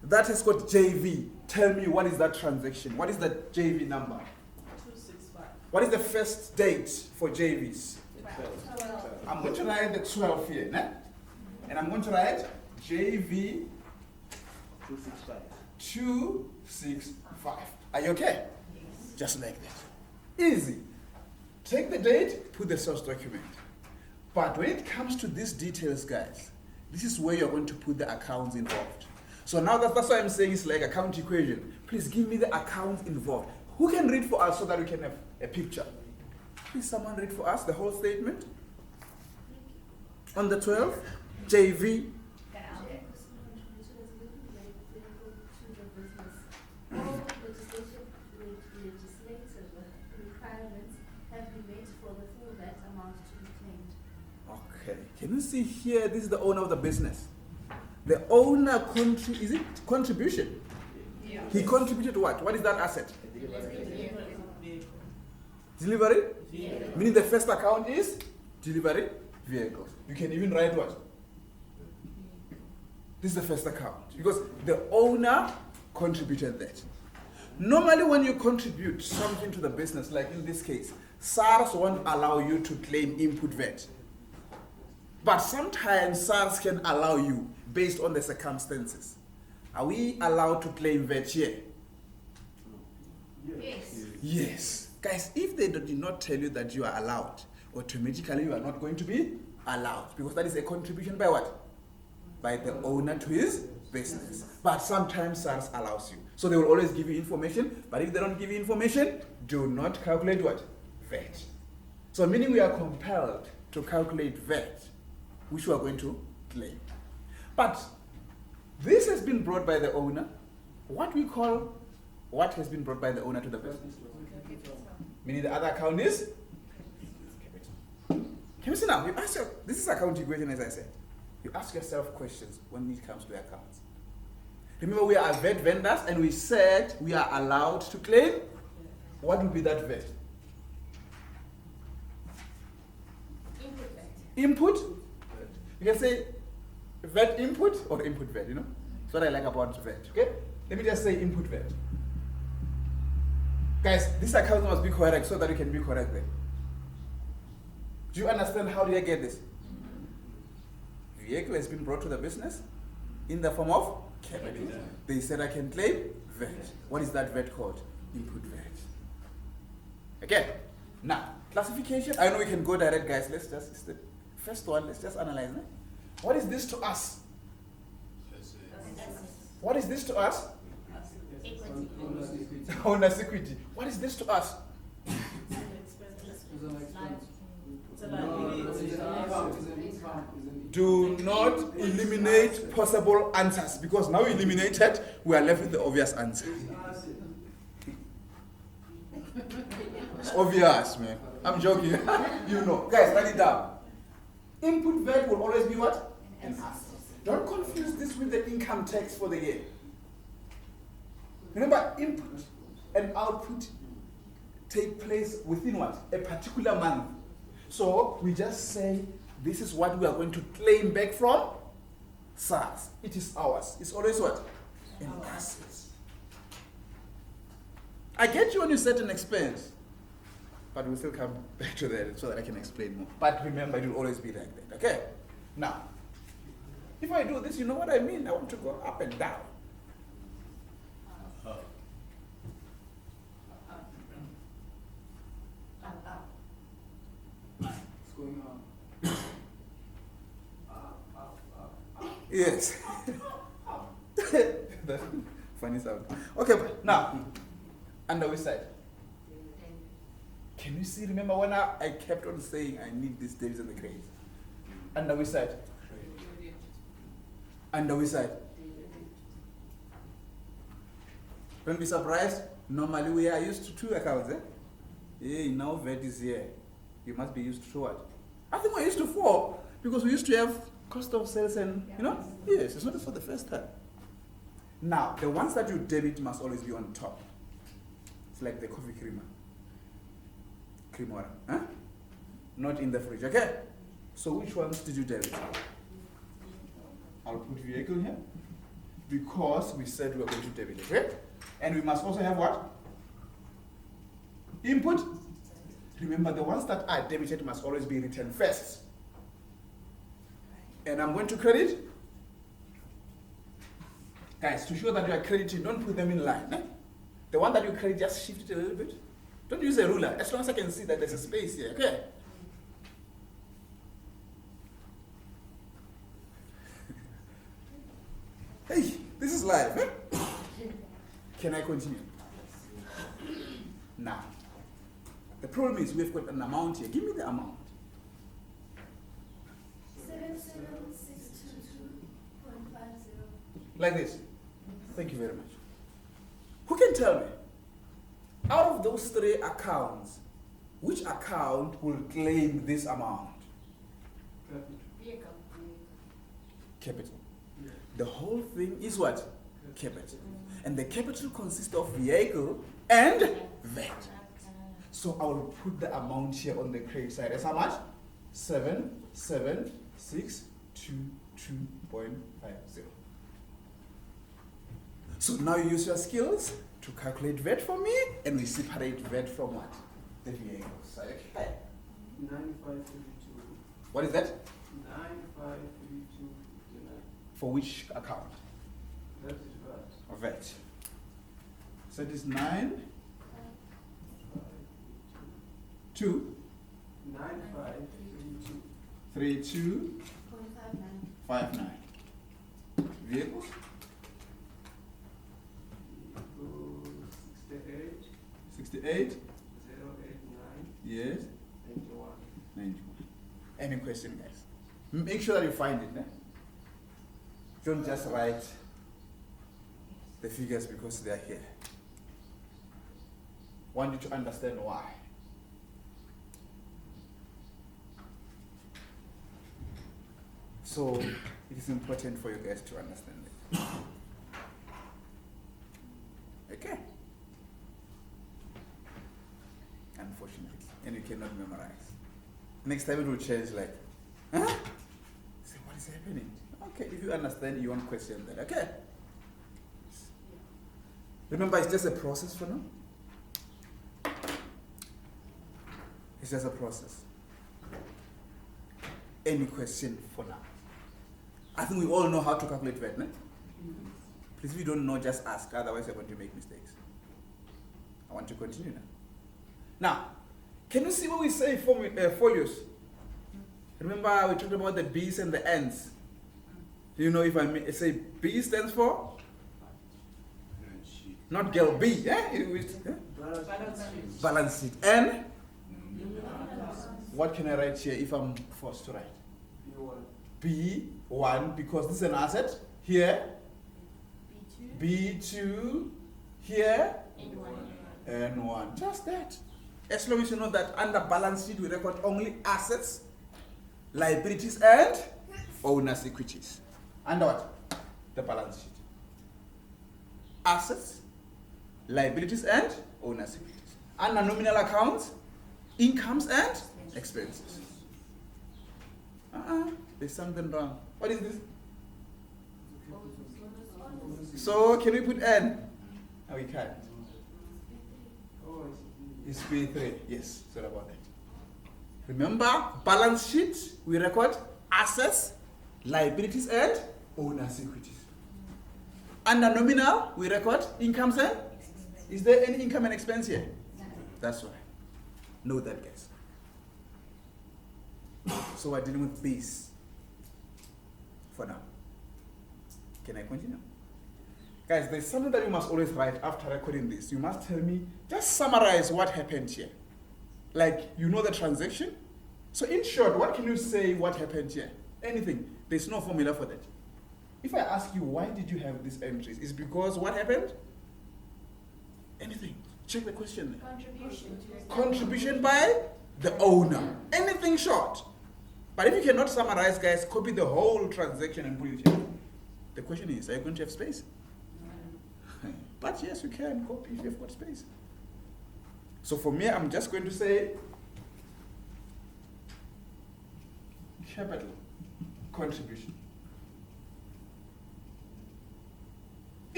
that has got JV. Tell me, what is that transaction? What is the JV number? 265. What is the first date for JVs? 12. I'm going to write the 12 here, né? And I'm going to write JV 265. 265. Are you okay? Yes. Just like that. Easy. Take the date, put the source document. But when it comes to these details, guys, this is where you're going to put the accounts involved. So now that's why I'm saying it's like account equation. Please give me the accounts involved. Who can read for us so that we can have a picture? Please someone read for us the whole statement. On the 12th, JV. Okay, can you see here, this is the owner of the business. The owner, is it contribution? Yeah. He contributed what? What is that asset? Delivery? Vehicle. Meaning the first account is delivery vehicles. You can even write what? This is the first account. Because the owner contributed that. Normally when you contribute something to the business, like in this case, SARS won't allow you to claim input VAT. But sometimes SARS can allow you based on the circumstances. Are we allowed to claim VAT here? Yes. Yes. Guys, if they did not tell you that you are allowed, automatically you are not going to be allowed. Because that is a contribution by what? By the owner to his business. But sometimes SARS allows you. So they will always give you information, but if they don't give you information, do not calculate what? VAT. So meaning we are compelled to calculate VAT, which we are going to claim. But this has been brought by the owner. What has been brought by the owner to the business? Meaning the other account is capital. Can you see now? This is account equation, as I said. You ask yourself questions when it comes to accounts. Remember, we are VAT vendors and we said we are allowed to claim. What will be that VAT? Input VAT. Input? You can say VAT input or input VAT, you know? That's what I like about VAT, okay? Let me just say input VAT. Guys, this account must be correct so that you can be correct there. Do you understand how do I get this? Vehicle has been brought to the business in the form of capital. They said I can claim VAT. What is that VAT called? Input VAT. Okay. Now, classification. I know we can go direct, guys. Let's just, the first one, let's just analyze it. What is this to us? What is this to us? Owner's equity. What is this to us? Do not eliminate possible answers, because now we eliminated, we are left with the obvious answer. It's obvious, man. I'm joking. You know. Guys, write it down. Input VAT will always be what? An asset. Don't confuse this with the income tax for the year. Remember, input and output take place within what? A particular month. So we just say this is what we are going to claim back from SARS. It is ours. It's always what? An asset. I get you on a certain expense, but we'll still come back to that so that I can explain more. But remember, it will always be like that. Okay? Now, if I do this, you know what I mean? I want to go up and down. What's going on? Yes. That's funny sound. Okay, but now, under which side? Can you see? Remember when I kept on saying I need these debits and the credits? Under which side? Under which side? Don't be surprised. Normally we are used to two accounts, eh? Yeah, now VAT is here. You must be used to what? I think we're used to 4 because we used to have cost of sales and, you know? Yes, it's not for the first time. Now, the ones that you debit must always be on top. It's like the coffee creamer. Cream water, huh? Not in the fridge, okay? So which ones did you debit? I'll put vehicle here. because we said we are going to debit it, right? And we must also have what? Input. Remember, the ones that are debited must always be written first. And I'm going to credit. Guys, to show that you are crediting, don't put them in line. Eh? The one that you credit, just shift it a little bit. Don't use a ruler, as long as I can see that there's a space here, okay? Hey, this is live. Eh? Can I continue? Now, the problem is we've got an amount here. Give me the amount. 77622.50. Like this. Thank you very much. Who can tell me, out of those three accounts, which account will claim this amount? Vehicle. Capital. Yeah. The whole thing is what? Capital. And the capital consists of vehicle and VAT. So I will put the amount here on the credit side as how much? 77622.50. So now you use your skills to calculate VAT for me, and we separate VAT from what? The vehicles. Okay. 9532. What is that? 9532. For which account? That is right. VAT. So it is 9, 2, 9532. 3, 2, 5, 9. Vehicles? 68, 68. 089, Yes. 91. 91. Any question, guys? Make sure that you find it. Eh? Don't just write the figures because they are here. Want you to understand why. So it is important for you guys to understand it. Okay. Unfortunately. And you cannot memorize. Next time it will change like, huh? Say, what is happening? Okay, if you understand, you won't question that. Okay. Remember, it's just a process for now. It's just a process. Any question for now? I think we all know how to calculate VAT, no? Please, if you don't know, just ask. Otherwise, you're going to make mistakes. I want to continue now. Now, can you see what we say folios? Remember, we talked about the B's and the N's. You know, if I say B stands for? Not girl, B. Eh? Balance sheet. N? What can I write here if I'm forced to write? B1, because this is an asset. Here. B2. Here. N1. Just that. As long as you know that under balance sheet we record only assets, liabilities, and owner's equities. Under what? The balance sheet. Assets, liabilities, and owner's equities. Under nominal accounts, incomes and expenses. There's something wrong. What is this? So can we put N? No, we can't. Oh, It's B3. Yes, sorry about that. Remember, balance sheet, we record assets, liabilities, and owner's equities. Under nominal, we record incomes and? Is there any income and expense here? That's why. Know that, guys. So we're dealing with B's for now. Can I continue? Guys, there's something that you must always write after recording this. You must tell me, just summarize what happened here. Like, you know the transaction? So in short, what can you say what happened here? Anything. There's no formula for that. If I ask you, why did you have these entries? It's because what happened? Anything. Check the question there. Contribution by the owner. Anything short. But if you cannot summarize, guys, copy the whole transaction and put it here. The question is, are you going to have space? But yes, you can copy if you've got space. So for me, I'm just going to say capital contribution.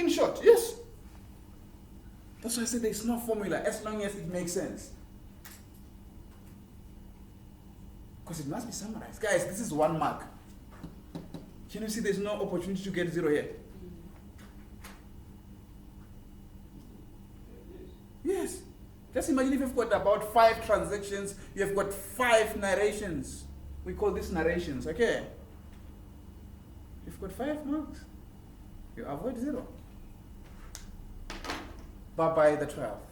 In short, yes. That's why I said there's no formula as long as it makes sense. Because it must be summarized. Guys, this is 1 mark. Can you see there's no opportunity to get 0 here? Yes. Just imagine if you've got about 5 transactions, you have got 5 narrations. We call this narrations, okay? You've got 5 marks. You avoid 0. Bye-bye the 12th.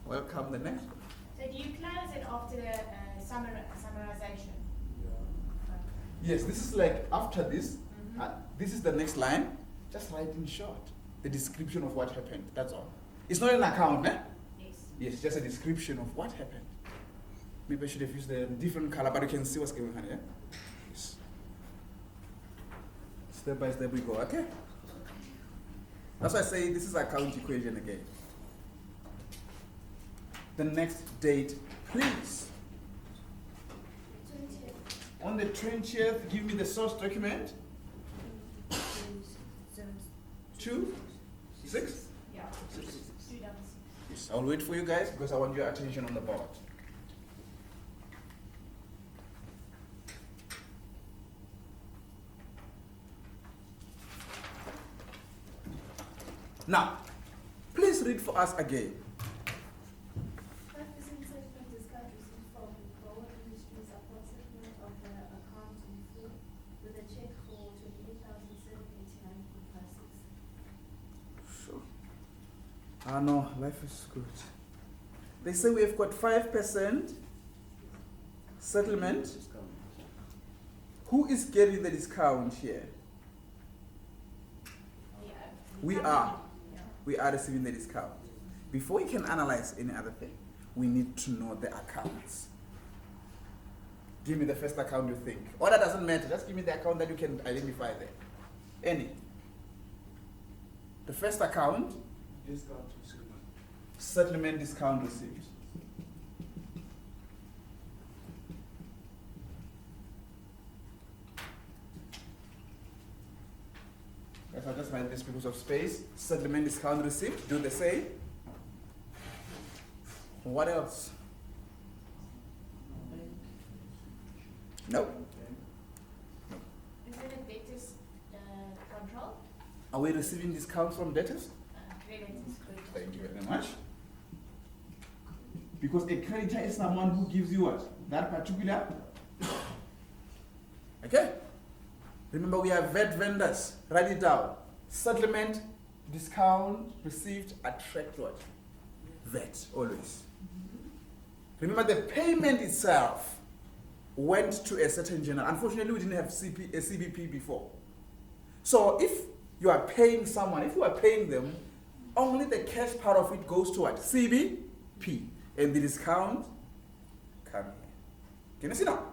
Welcome the next one. So do you close it after the summarization? Yes, this is like after this. Mhm. This is the next line. Just write in short the description of what happened. That's all. It's not an account, eh? Yes. Yes, just a description of what happened. Maybe I should have used a different color, but you can see what's going on here. Yes. Step by step we go, okay? That's why I say this is account equation again. The next date, please. On the 20th, give me the source document. 2, 6. Yeah. 266. Yes, I'll wait for you guys because I want your attention on the board. Now, please read for us again. 5% settlement discount received from Bowen Industries upon settlement of the account in full with a check for 28,789.56. Sure. Ah no, life is good. They say we've got 5% settlement. Who is getting the discount here? Yeah. We are. We are receiving the discount. Before we can analyze any other thing, we need to know the accounts. Give me the first account you think. Or that doesn't matter. Just give me the account that you can identify there. Any. The first account, Discount received. settlement discount received. If I just write this because of space, settlement discount received, do the same. What else? No. Is it a debtors control? Are we receiving discounts from debtors? Creditors. Thank you very much. Because a creditor is someone who gives you what? That particular. Okay? Remember, we have VAT vendors. Write it down. Settlement, discount, received, attract what? VAT, always. Remember, the payment itself went to a certain general. Unfortunately, we didn't have a CBP before. So if you are paying someone, if you are paying them, only the cash part of it goes to what? CBP. And the discount come here. Can you see now?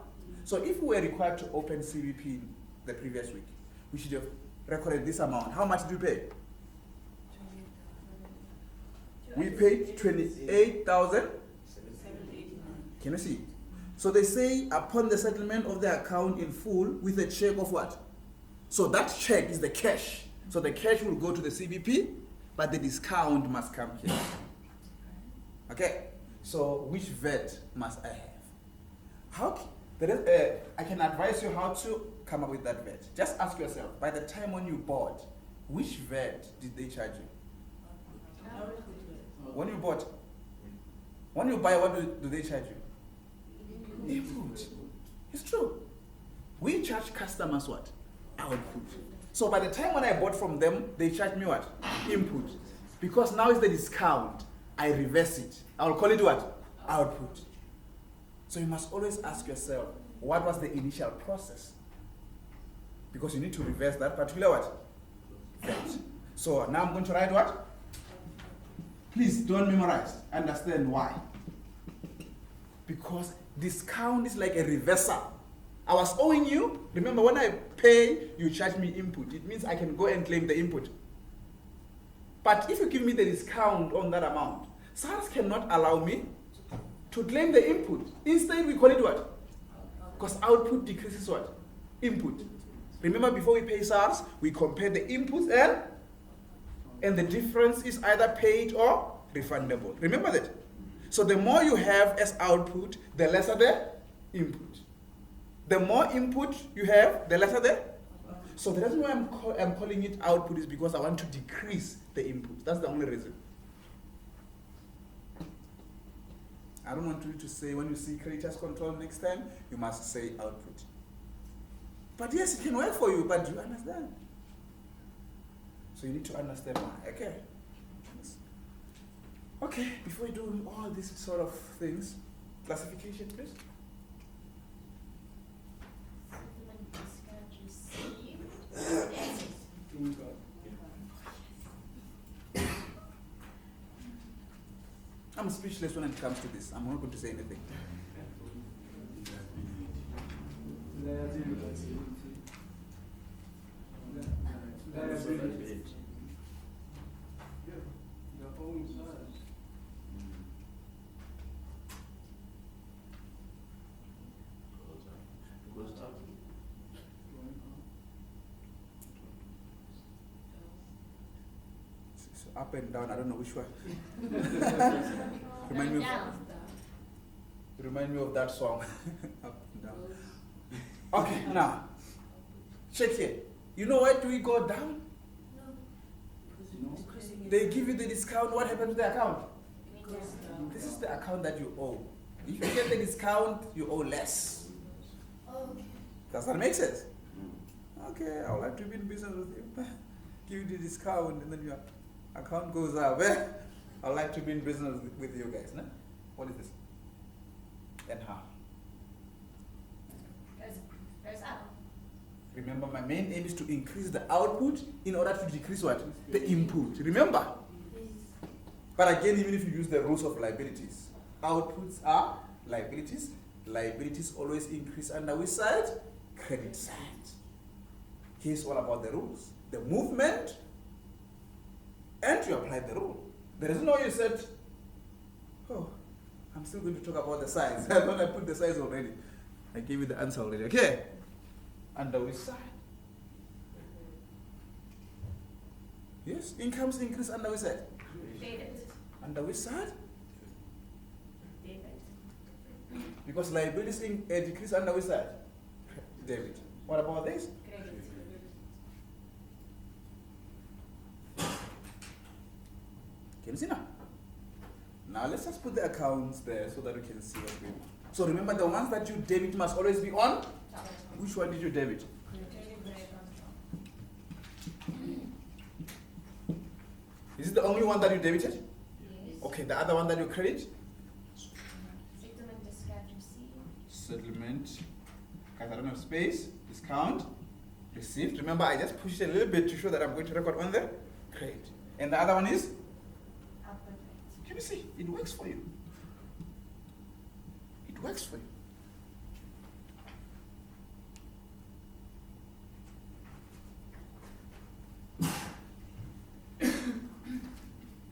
So if we were required to open CBP the previous week, we should have recorded this amount. How much did you pay? We paid 28,000. Can you see? So they say upon the settlement of the account in full with a check of what? So that check is the cash. So the cash will go to the CBP, but the discount must come here. Okay. So which VAT must I have? I can advise you how to come up with that VAT. Just ask yourself, by the time when you bought, which VAT did they charge you? When you bought, when you buy, what do they charge you? Input. It's true. We charge customers what? Output. So by the time when I bought from them, they charge me what? Input. Because now it's the discount. I reverse it. I will call it what? Output. So you must always ask yourself, what was the initial process? Because you need to reverse that particular what? VAT. So now I'm going to write what? Please don't memorize. Understand why. Because discount is like a reversal. I was owing you. Remember, when I pay, you charge me input. It means I can go and claim the input. But if you give me the discount on that amount, SARS cannot allow me to claim the input. Instead, we call it what? Because output decreases what? Input. Remember, before we pay SARS, we compare the inputs and And the difference is either paid or refundable. Remember that? So the more you have as output, the lesser the input. The more input you have, the lesser the. So the reason why I'm calling it output is because I want to decrease the input. That's the only reason. I don't want you to say when you see creditors control next time, you must say output. But yes, it can work for you, but do you understand? So you need to understand why. Okay. Okay, before we do all these sort of things, classification, please. Settlement discharge received. I'm speechless when it comes to this. I'm not going to say anything. Liability. Yeah, the own size. So up and down, I don't know which one. Remind me of that song. Up and down. Okay, now check here. You know why do we go down? They give you the discount. What happens to the account? This is the account that you owe. If you get the discount, you owe less. Okay. Does that make sense? Okay, I would like to be in business with you. Give you the discount and then your account goes up. I would like to be in business with you guys. No? What is this? And how? Goes up. Remember, my main aim is to increase the output in order to decrease what? The input. Remember? But again, even if you use the rules of liabilities, outputs are liabilities. Liabilities always increase under which side? Credit side. Here's all about the rules. The movement, and you apply the rule. There is no you said, oh, I'm still going to talk about the size. When I put the size already, I gave you the answer already. Okay? Under which side? Yes, incomes increase under which side? Debit. Under which side? Debit. Because liabilities decrease under which side? Debit. What about this? Credit. Can you see now? Now let's just put the accounts there so that we can see what's going on. So remember, the ones that you debit must always be on. Which one did you debit? Is it the only one that you debited? Yes. Okay, the other one that you credit? Settlement discharge received. Settlement. Guys, I don't have space. Discount. Received. Remember, I just pushed it a little bit to show that I'm going to record on the credit. And the other one is? Output rate. Can you see? It works for you. It works for you.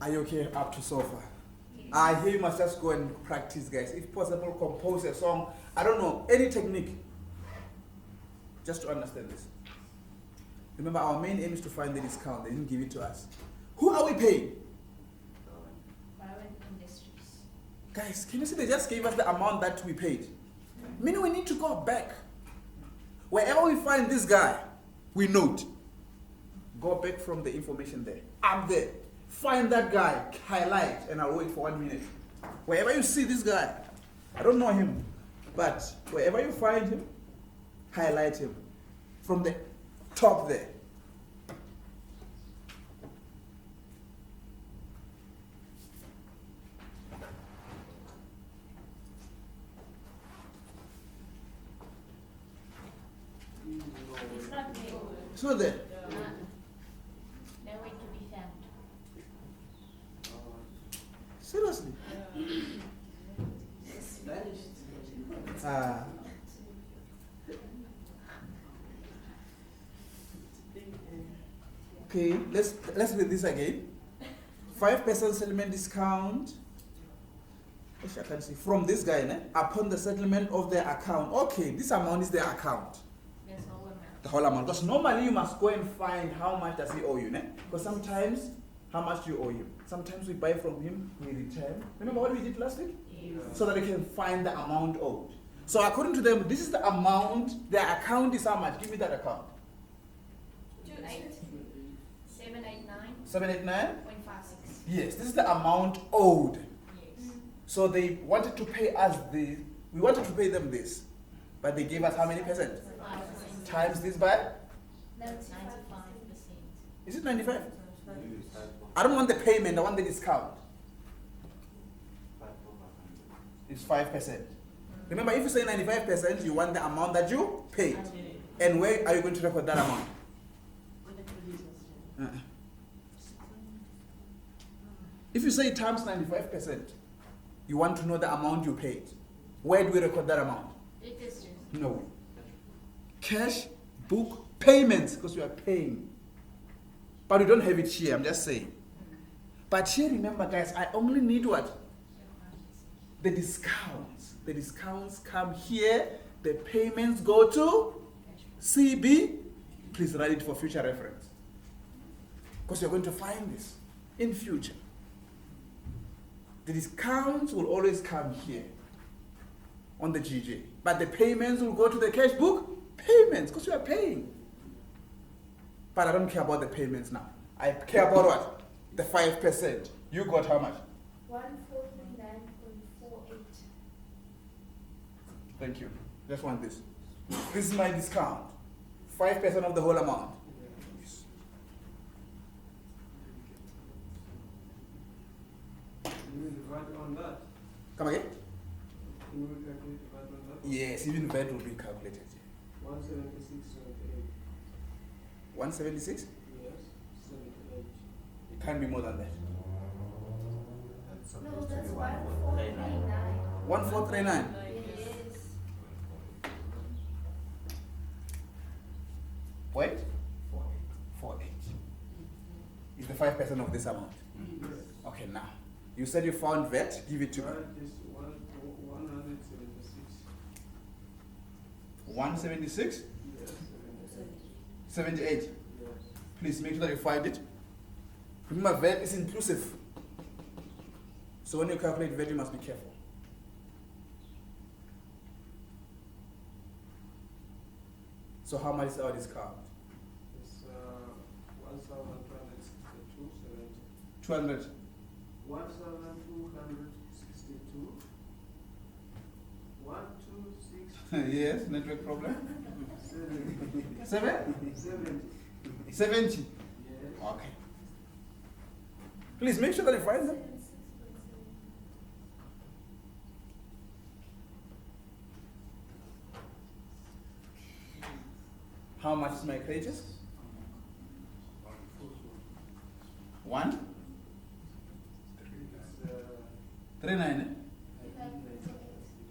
Are you okay up to so far? Yes. I hear you must just go and practice, guys. If possible, compose a song. I don't know, any technique. Just to understand this. Remember, our main aim is to find the discount. They didn't give it to us. Who are we paying? Bowen Industries. Guys, can you see they just gave us the amount that we paid? Meaning we need to go back. Wherever we find this guy, we note. Go back from the information there. Up there. Find that guy, highlight, and I'll wait for 1 minute. Wherever you see this guy, I don't know him, but wherever you find him, highlight him. From the top there. It's not there. It's not there. Nowhere to be found. Seriously. Ah. Okay, let's read this again. 5% settlement discount. Which I can see from this guy, né? Upon the settlement of the account. Okay, this amount is the account. There's whole amount. The whole amount. Because normally you must go and find how much does he owe you, né? Because sometimes how much do you owe him? Sometimes we buy from him, we return. Remember what we did last week? Yes. So that they can find the amount owed. So according to them, this is the amount, their account is how much? Give me that account. 28789.56. 789? Yes, this is the amount owed. Yes. So they wanted to pay us this, we wanted to pay them this. But they gave us how many percent? 5%. Times this by? 95%. Is it 95? I don't want the payment, I want the discount. It's 5%. Remember, if you say 95%, you want the amount that you paid. And where are you going to record that amount? Uh-uh. If you say times 95%, you want to know the amount you paid. Where do we record that amount? It is just. No. Cash, book, payments, because we are paying. But we don't have it here, I'm just saying. But here, remember guys, I only need what? The discounts. The discounts come here, the payments go to CB. Please write it for future reference. Because you're going to find this in future. The discounts will always come here on the GJ. But the payments will go to the cash book. Payments, because you are paying. But I don't care about the payments now. I care about what? The 5%. You got how much? 1439.48. Thank you. Just want this. This is my discount. 5% of the whole amount. You will divide on that. Come again? Can we calculate divide on that? Yes, even that will be calculated. 176.78. 176? Yes, 78. It can't be more than that. No, that's 1439. 1439. Yes. Wait? 48. Is the 5% of this amount? Yes. Okay, now. You said you found VAT, give it to me. That is 176. 176? Yes, 78. 78. Yes. Please make sure that you find it. Remember, VAT is inclusive. So when you calculate VAT, you must be careful. So how much is our discount? It's 1,262.70. 200. 1,262. 126. Yes, network problem. 7. 7? 70. 70. Yes. Okay. Please make sure that you find them. 76.7. How much is my creditors? 1? It's 39, eh?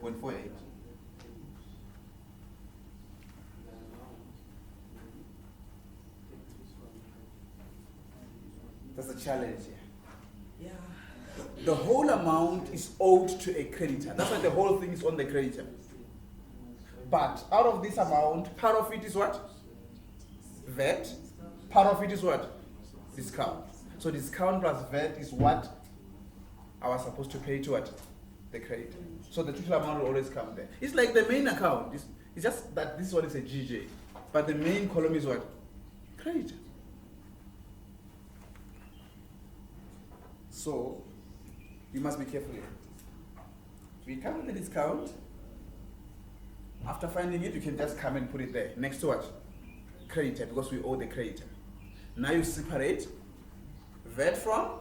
0.48. 0.48. That's the challenge here. The whole amount is owed to a creditor. That's why the whole thing is on the creditor. But out of this amount, part of it is what? VAT. Part of it is what? Discount. So discount plus VAT is what I was supposed to pay to what? The creditor. So the total amount will always come there. It's like the main account. It's just that this one is a GJ. But the main column is what? Creditor. So you must be careful here. We come with the discount. After finding it, you can just come and put it there next to what? Creditor, because we owe the creditor. Now you separate VAT from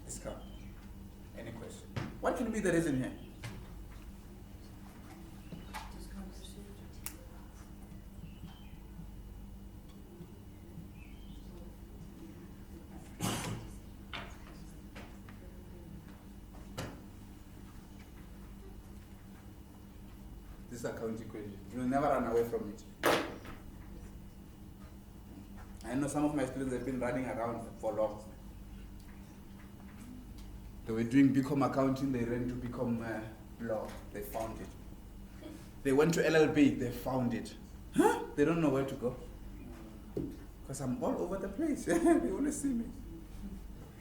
discount. Any question? What can be the reason here? This account equation. You'll never run away from it. I know some of my students have been running around for long. They were doing BCom accounting, they ran to BCom law, they found it. They went to LLB, they found it. Huh? They don't know where to go. Because I'm all over the place. They always see me.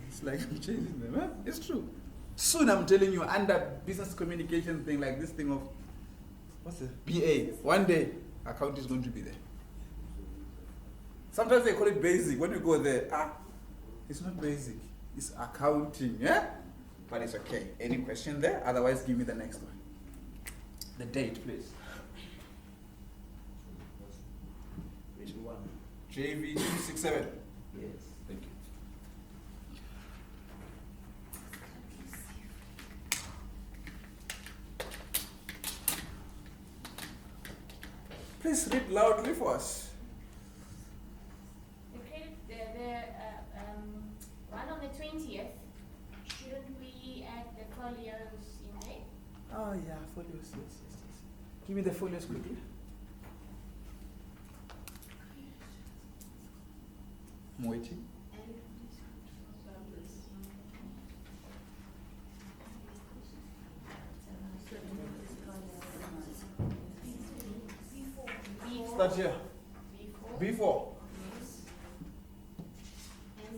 It's like I'm changing them. Huh? It's true. Soon I'm telling you, under business communication thing, like this thing of, what's it? BA. One day, account is going to be there. Sometimes they call it basic. When you go there, it's not basic. It's accounting, yeah? But it's okay. Any question there? Otherwise, give me the next one. The date, please. Which one? JV 267. Yes. Thank you. Please read loudly for us. The credit, one on the 20th, shouldn't we add the folios in there? Oh yeah, folios, yes. Give me the folios quickly. I'm waiting. Start here. Before. B4. In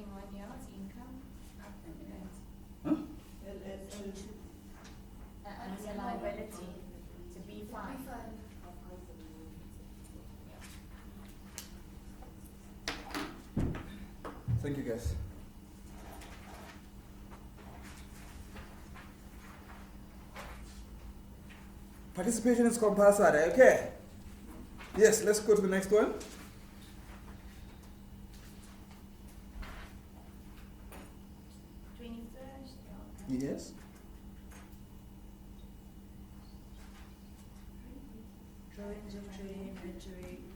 1 year's income, up and down. Huh? Under liability, to B5. Thank you, guys. Participation is compulsory, okay? Yes, let's go to the next one. Yes. Drawings of trading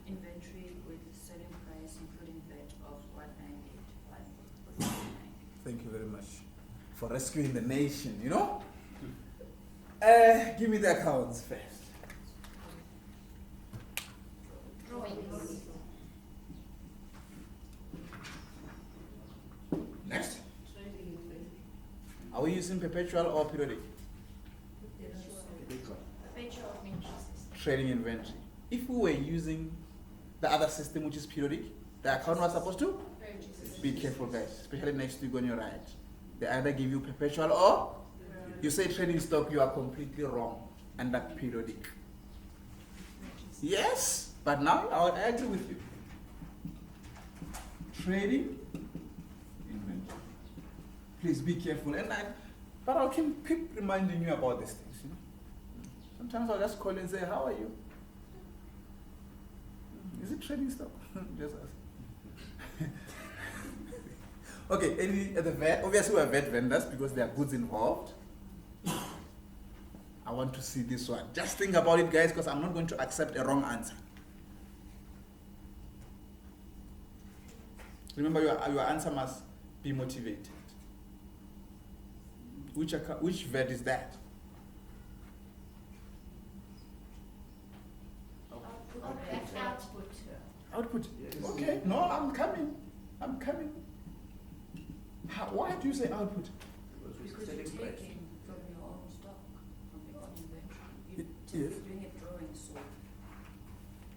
inventory with selling price including VAT of 1981. Thank you very much for rescuing the nation, you know? Give me the accounts first. Drawings. Next. Are we using perpetual or periodic? Perpetual interest. Trading inventory. If we were using the other system, which is periodic, the account was supposed to Purchases. be careful, guys, especially next week when you write. They either give you perpetual or you say trading stock, you are completely wrong under periodic. Yes, but now I agree with you. Trading inventory. Please be careful, but I'll keep reminding you about these things. You know? Sometimes I'll just call and say, "How are you? Is it trading stock?" Just ask. Okay, the VAT, obviously we are VAT vendors because there are goods involved. I want to see this one. Just think about it, guys, because I'm not going to accept a wrong answer. Remember, your answer must be motivated. Which VAT is that? That's output. Output. Yes. Okay, no, I'm coming. Why do you say output? Because Selling you're price. taking from your own stock, from your own inventory. Yes. You're doing a drawing, so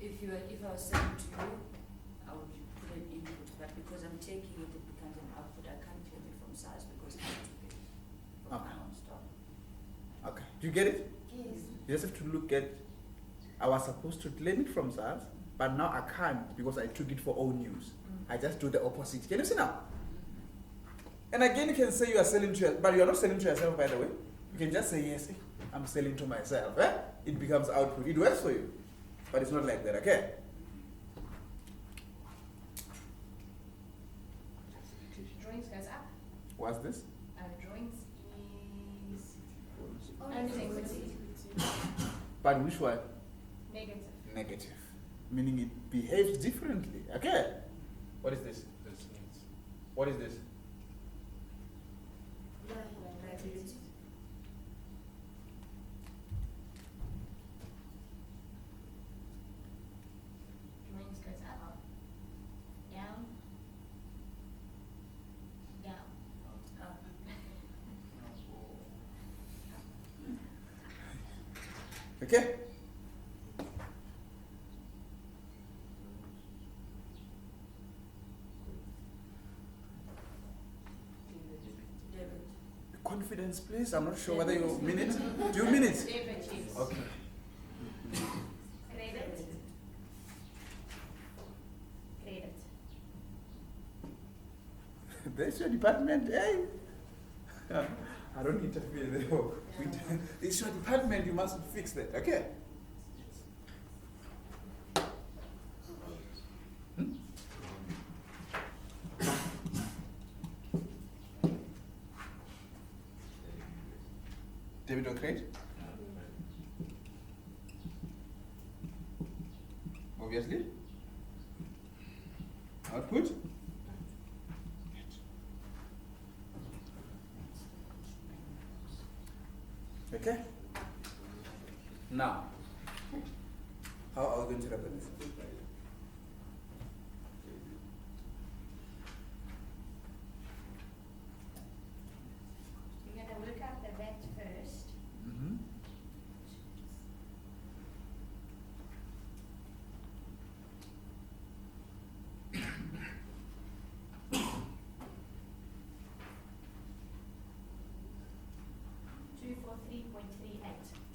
if I was selling to you, I would put an input, but because I'm taking it, it becomes an output. I can't claim it from SARS because I have to pay from my Okay. own stock. Okay, do you get it? Yes. You just have to look at, I was supposed to claim it from SARS, but now I can't because I took it for own use. I just do the opposite. Can you see now? And again, you can say you are selling to yourself, but you are not selling to yourself, by the way. You can just say, yes, I'm selling to myself. Eh? It becomes output. It works for you. But it's not like that, okay? Drawings goes up. What's this? Drawings is Only equity. But which one? Negative. Negative. Meaning it behaves differently. Okay? What is this? What is this? Liability. Drawings goes up. Down. Down. Okay? confidence, please. I'm not sure whether you mean it. Do you mean it? Debit, yes. Okay. Credit. Credit. That's your department, eh? I don't interfere there. It's your department, you must fix that, okay? Hmm? Debit or credit? Obviously. Output? Okay? Now, how are we going to represent this? We're gonna work out the VAT first. Mm-hmm.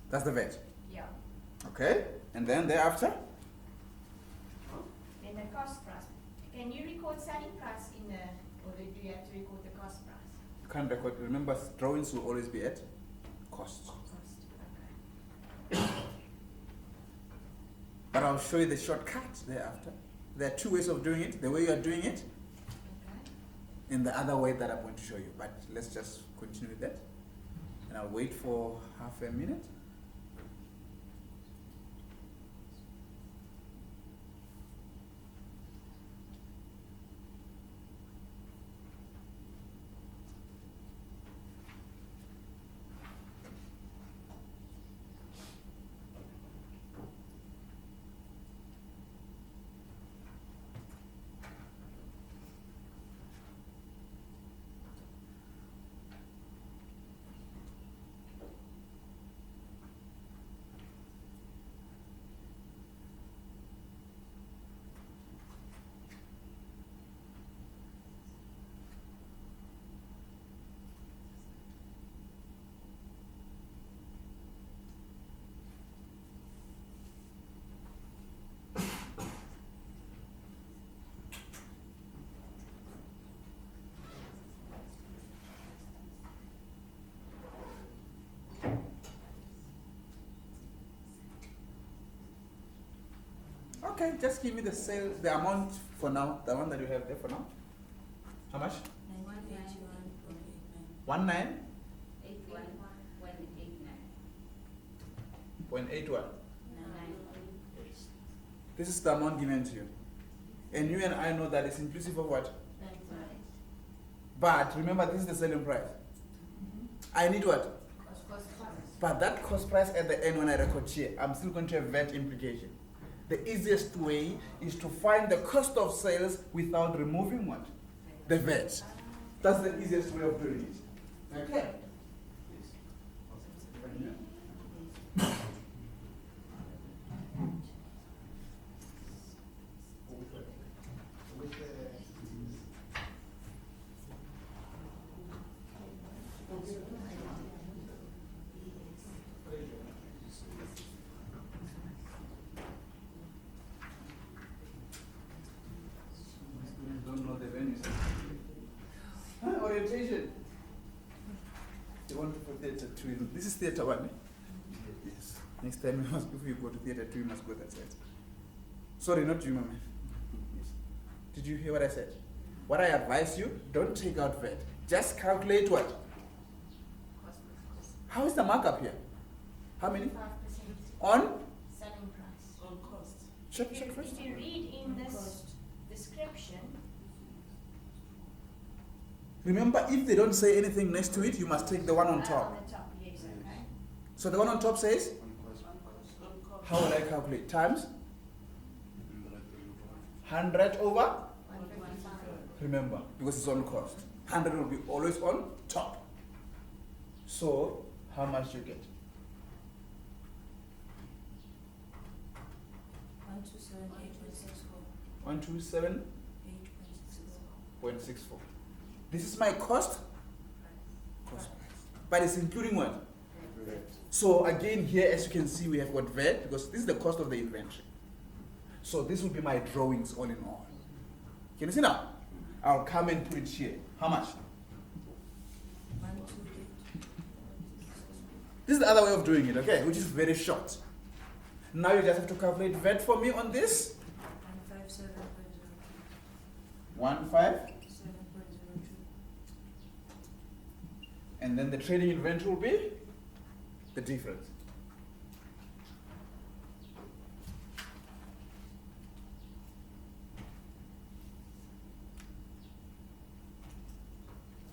That's the VAT. Yeah. Okay? And then thereafter? Then the cost price. Can you record selling price in the, or do you have to record the cost price? You can't record. Remember, drawings will always be at cost. Cost, okay. But I'll show you the shortcut thereafter. There are two ways of doing it. The way you are doing it, Okay. and the other way that I'm going to show you. But let's just continue with that. And I'll wait for half a minute. Okay, just give me the sale, the amount for now, the one that you have there for now. How much? 19? 0.81. This is the amount given to you. And you and I know that it's inclusive of what? But remember, this is the selling price. I need what? But that cost price at the end when I record here, I'm still going to have VAT implication. The easiest way is to find the cost of sales without removing what? The VAT. That's the easiest way of doing it. Okay? Don't know the venues. Orientation. They want to put theatre 2. This is theatre 1. Eh? Yes. Next time you must, if you go to theatre 2, you must go that side. Sorry, not you, Mama. Yes. Did you hear what I said? What I advise you, don't take out VAT. Just calculate what? How is the markup here? How many? 5% On? selling price. On cost. Check first. If you read in this description, Remember, if they don't say anything next to it, you must take the one on top. on the top, yes, okay. So the one on top says, how will I calculate? Times 100 over? 155. Remember, because it's on cost. 100 will be always on top. So, how much you get? 127.64. This is my cost? Cost price. But it's including what? So again here, as you can see, we have got VAT because this is the cost of the inventory. So this will be my drawings all in all. Can you see now? I'll come and put it here. How much? 1, 2, 3. This is the other way of doing it, okay? Which is very short. Now you just have to calculate VAT for me on this. 157.02. 15. 7.02. And then the trading inventory will be the difference.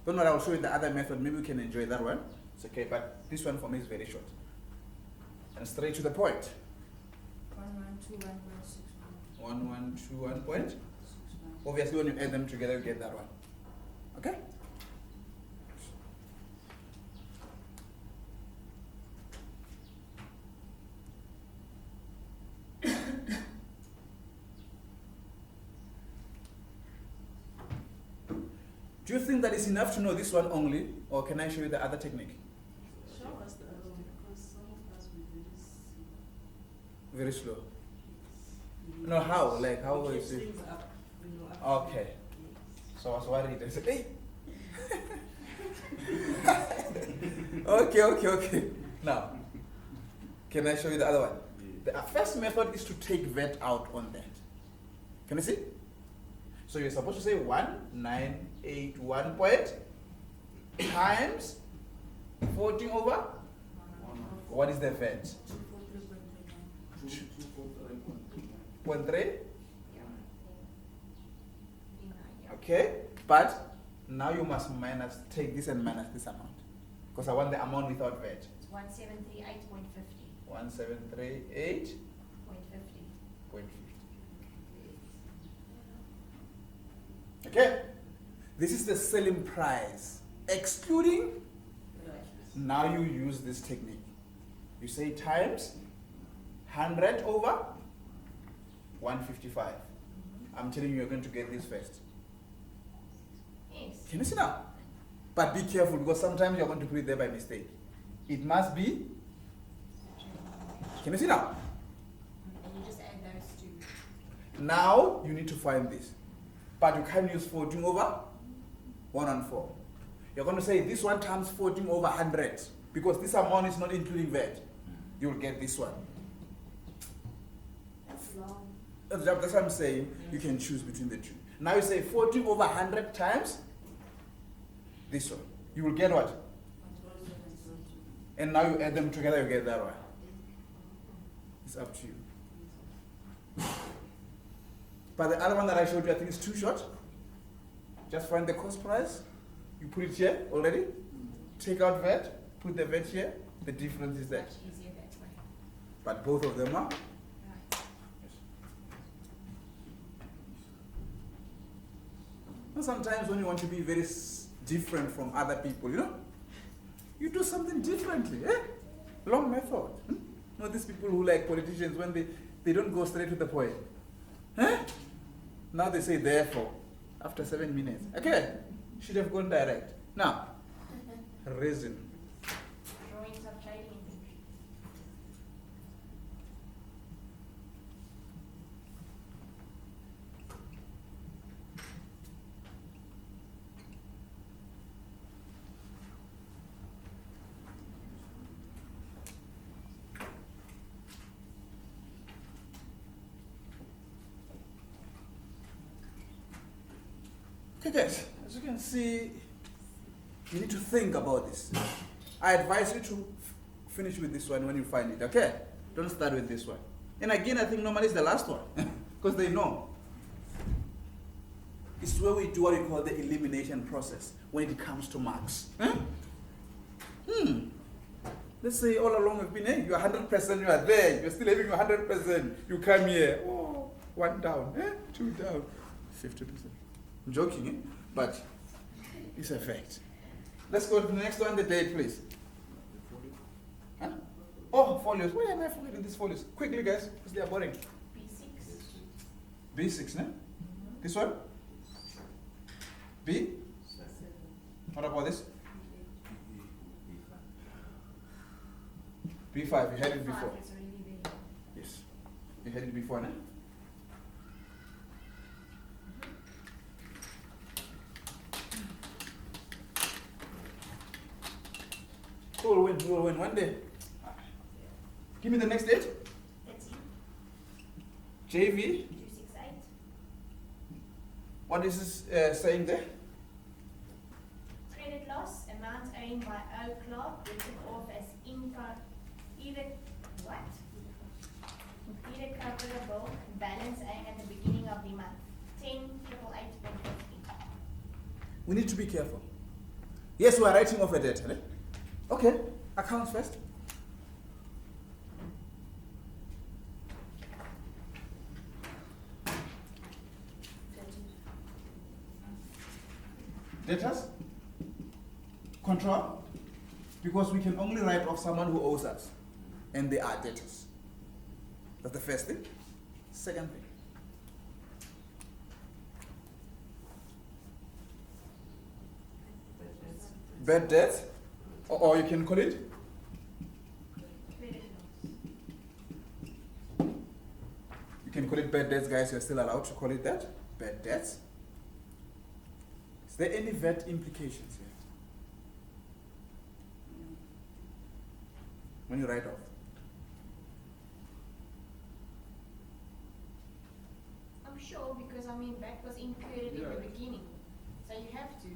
Don't worry, I'll show you the other method. Maybe we can enjoy that one. It's okay, but this one for me is very short. And straight to the point. 1121.61. 1121. Obviously, when you add them together, you get that one. Okay? Do you think that is enough to know this one only, or can I show you the other technique? Show us the other one, because some of us will do this. Very slow. No, how? Like, how is it? Okay. So I was worried. I said, hey! Okay. Now, can I show you the other one? The first method is to take VAT out on that. Can you see? So you're supposed to say 1981 point times 14 over? What is the VAT? 0.3? Yeah. Okay, but now you must take this and minus this amount. Because I want the amount without VAT. It's 1738.50. 1738.50. 0.50. Okay, this is the selling price, excluding. Now you use this technique. You say times 100 over 155. I'm telling you, you're going to get this first. Yes. Can you see now? But be careful because sometimes you're going to put it there by mistake. It must be. Can you see now? And you just add those two. Now you need to find this. But you can't use 14 over 114. You're going to say this one times 14 over 100 because this amount is not including VAT. You will get this one. That's long. That's what I'm saying. You can choose between the two. Now you say 14 over 100 times this one. You will get what? And now you add them together, you get that one. It's up to you. But the other one that I showed you, I think is too short. Just find the cost price. You put it here already. Take out VAT. Put the VAT here. The difference is that. Much easier that way. But both of them are. Right. And sometimes when you want to be very different from other people, you do something differently. Long method. Not these people who like politicians when they don't go straight to the point. Now they say therefore after 7 minutes. Okay, should have gone direct. Now, reason. Drawings of trading inventory. Okay guys, as you can see, you need to think about this. I advise you to finish with this one when you find it, okay? Don't start with this one. And again, I think normally it's the last one, because they know. It's where we do what we call the elimination process when it comes to marks. Let's say all along we've been, you're 100%, you are there, you're still having 100%, you come here, 1 down, 2 down, 50%. I'm joking, but it's a fact. Let's go to the next one, the date, please. Huh? Oh, folios. Why am I forgetting these folios? Quickly, guys, because they are boring. B6. B6, no? This one? B? What about this? B5, you had it before. It's already there. Yes. You had it before, no? Who will win? Who will win? One day. Give me the next date. 30, JV. 268. What is this saying there? Credit loss, amount owing by O Clark, written off as income, either, what? Either coverable, balance owing at the beginning of the month, 10,888.50. We need to be careful. Yes, we are writing off a debt. Eh? Okay, accounts first. Debtors? Control? Because we can only write off someone who owes us, and they are debtors. That's the first thing. Second thing. Bad debt, or you can call it Credit loss. You can call it bad debts, guys. You're still allowed to call it that. Bad debts. Is there any VAT implications here? When you write off? I'm sure because I mean that was included in the beginning, so you have to.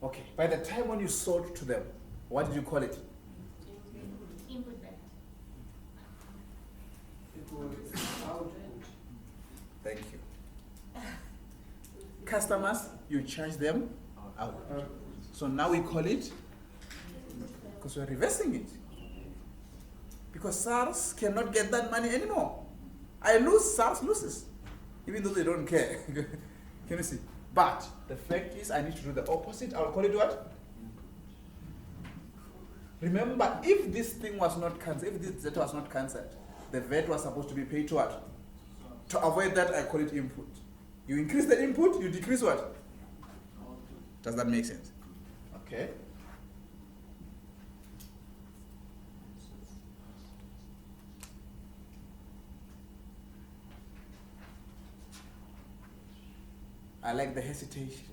Okay. By the time when you sold to them, what did you call it? Input that. It was output. Thank you. Customers, you charge them out. So now we call it, because we're reversing it. Because SARS cannot get that money anymore. I lose, SARS loses, even though they don't care. Can you see? But the fact is, I need to do the opposite. I'll call it what? Remember, if this thing was not cancelled, if this debt was not cancelled, the VAT was supposed to be paid to what? To avoid that, I call it input. You increase the input, you decrease what? Does that make sense? Okay. I like the hesitation.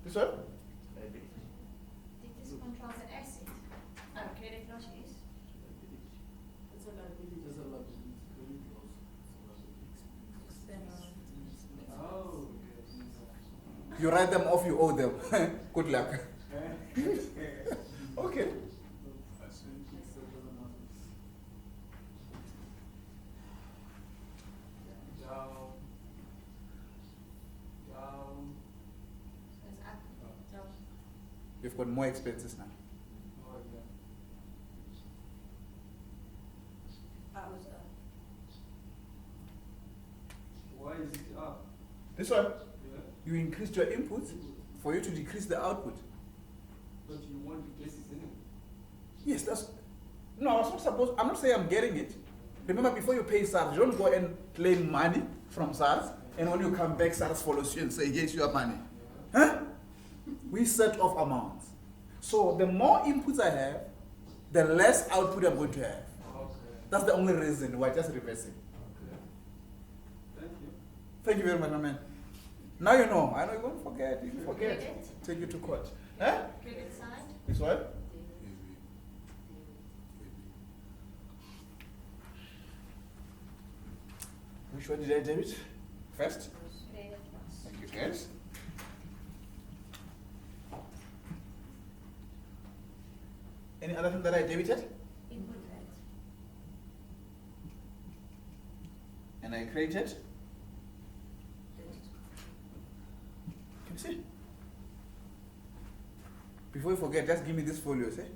This one? Did this controls an asset? Oh, credit loss, yes. Oh. You write them off, you owe them. Good luck. Okay. So it's up. We've got more expenses now. Why is it up? This one, Yeah. you increased your input for you to decrease the output. But you want the cases in it. Yes, that's. No, I was not supposed. I'm not saying I'm getting it. Remember, before you pay SARS, you don't go and claim money from SARS, and when you come back, SARS follows you and say, "Here's your money." Huh? We set off amounts. So the more inputs I have, the less output I'm going to have. Okay. That's the only reason we're just reversing. Okay. Thank you. Thank you very much, my man. Now you know. I know you won't forget. You forget. Credit. Take you to court. Huh? Credit side. This one? Which one did I debit? First? Credit loss. Thank you, guys. Any other thing that I debited? Input that. And I created? Can you see? Before you forget, just give me this folio, say.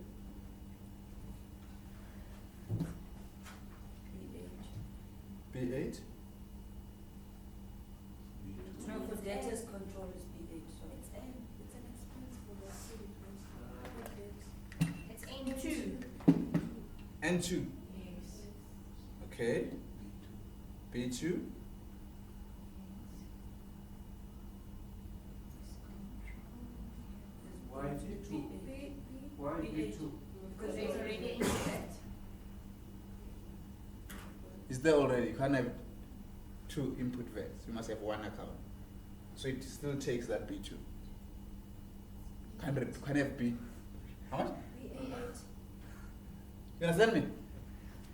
B8. No, for debtors control is B8, so It's an expense for the city. It's N2. N2. Yes. Okay. B2. Why is it two? Why is it two? Because there's already an input vet. Is there already? You can't have two input vets. You must have one account. So it still takes that B2. Can have B. How much? BA8. You understand me?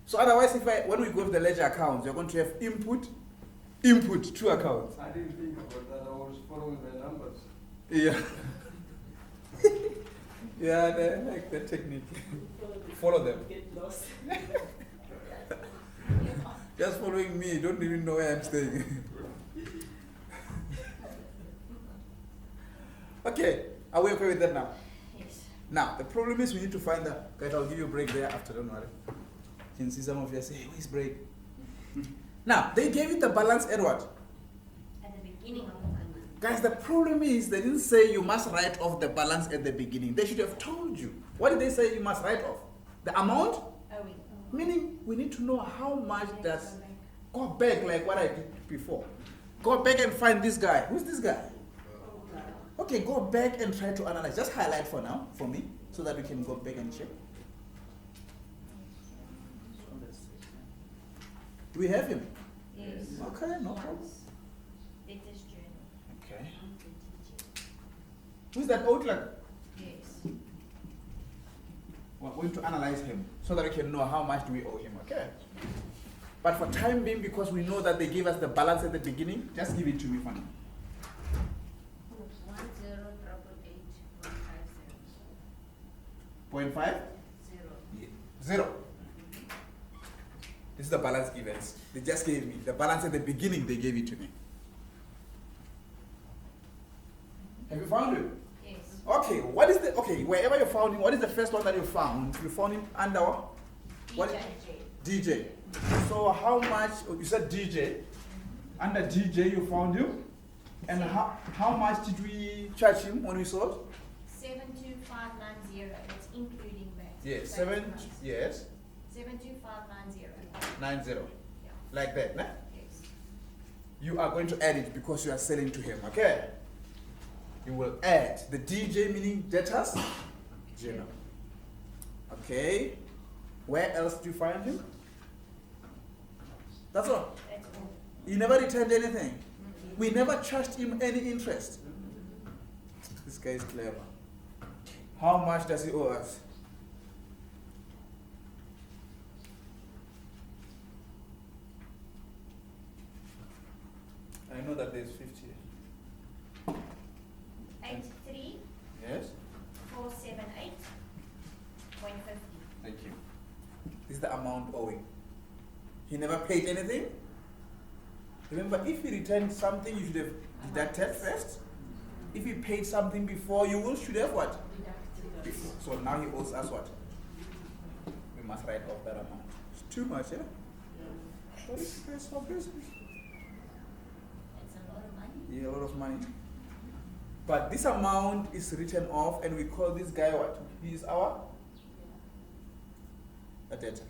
So otherwise, when we go to the ledger accounts, you're going to have input, two accounts. I didn't think about that. I was following the numbers. Yeah. Yeah, they like that technique. Follow them. Get lost. Just following me, don't even know where I'm staying. Okay, are we okay with that now? Yes. Now, the problem is we need to find the, guys, I'll give you a break there after, don't worry. You can see some of you say, hey, where's break? Now, they gave it the balance at what? At the beginning of the month. Guys, the problem is they didn't say you must write off the balance at the beginning. They should have told you. What did they say you must write off? The amount? Owing. Meaning, we need to know how much does, go back like what I did before. Go back and find this guy. Who's this guy? Okay, go back and try to analyze. Just highlight for now, for me, so that we can go back and check. Do we have him? Yes. Okay, no problem. Debtors journal. Okay. Who's that outlet? Yes. We're going to analyze him so that we can know how much do we owe him, okay? But for time being, because we know that they gave us the balance at the beginning, just give it to me for now. 10,888.50. 0.5? Zero. Yeah. 0. This is the balance given. They just gave me. The balance at the beginning, they gave it to me. Have you found him? Yes. Okay, what is the, okay, wherever you found him, what is the first one that you found? You found him under what? What? DJ. DJ. So how much, you said DJ, under DJ you found him, and how much did we charge him when we sold? 72590. That's including that. Yes, That's months. yes, 72590. 90, Yeah. like that, nah? Yes. You are going to add it because you are selling to him, okay? You will add the DJ meaning debtors journal. Okay. Where else do you find him? That's all. That's all. He never returned anything. We never charged him any interest. This guy is clever. How much does he owe us? I know that there's 50. 83,478.50. Yes? Thank you. This is the amount owing. He never paid anything. Remember, if he returned something, you should have deducted first. If he paid something before, you should have what? Before. So now he owes us what? We must write off that amount. It's too much, yeah? What is this for business? That's a lot of money. Yeah, a lot of money. But this amount is written off, and we call this guy what? He is our a debtor.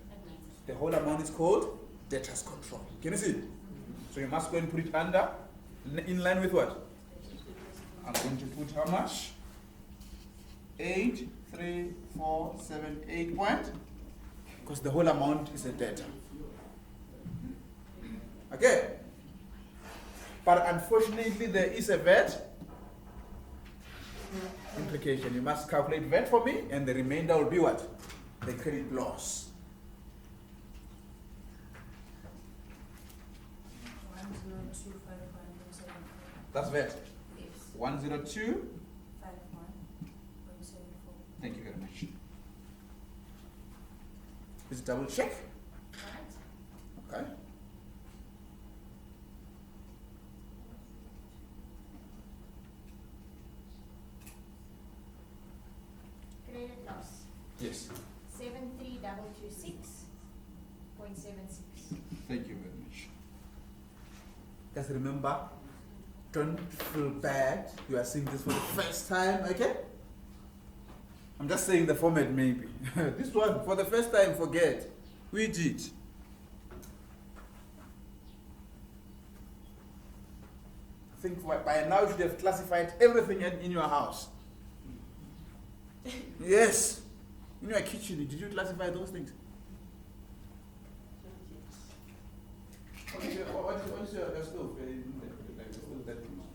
The whole amount is called debtors control. Can you see? So you must go and put it under, in line with what? I'm going to put how much? 83478 point, because the whole amount is a debtor. Okay? But unfortunately, there is a VAT implication. You must calculate VAT for me, and the remainder will be what? The credit loss. 102,574. That's VAT. Yes. 102. 51.74. Thank you very much. Is it double check? Right? Okay. Credit loss. Yes. 73,226.76. Thank you very much. Just remember, don't feel bad. You are seeing this for the first time, okay? I'm just saying the format maybe. This one, for the first time, forget. We did. I think by now you should have classified everything in your house. Yes. In your kitchen, did you classify those things? What is your stove? Like the stove that you use?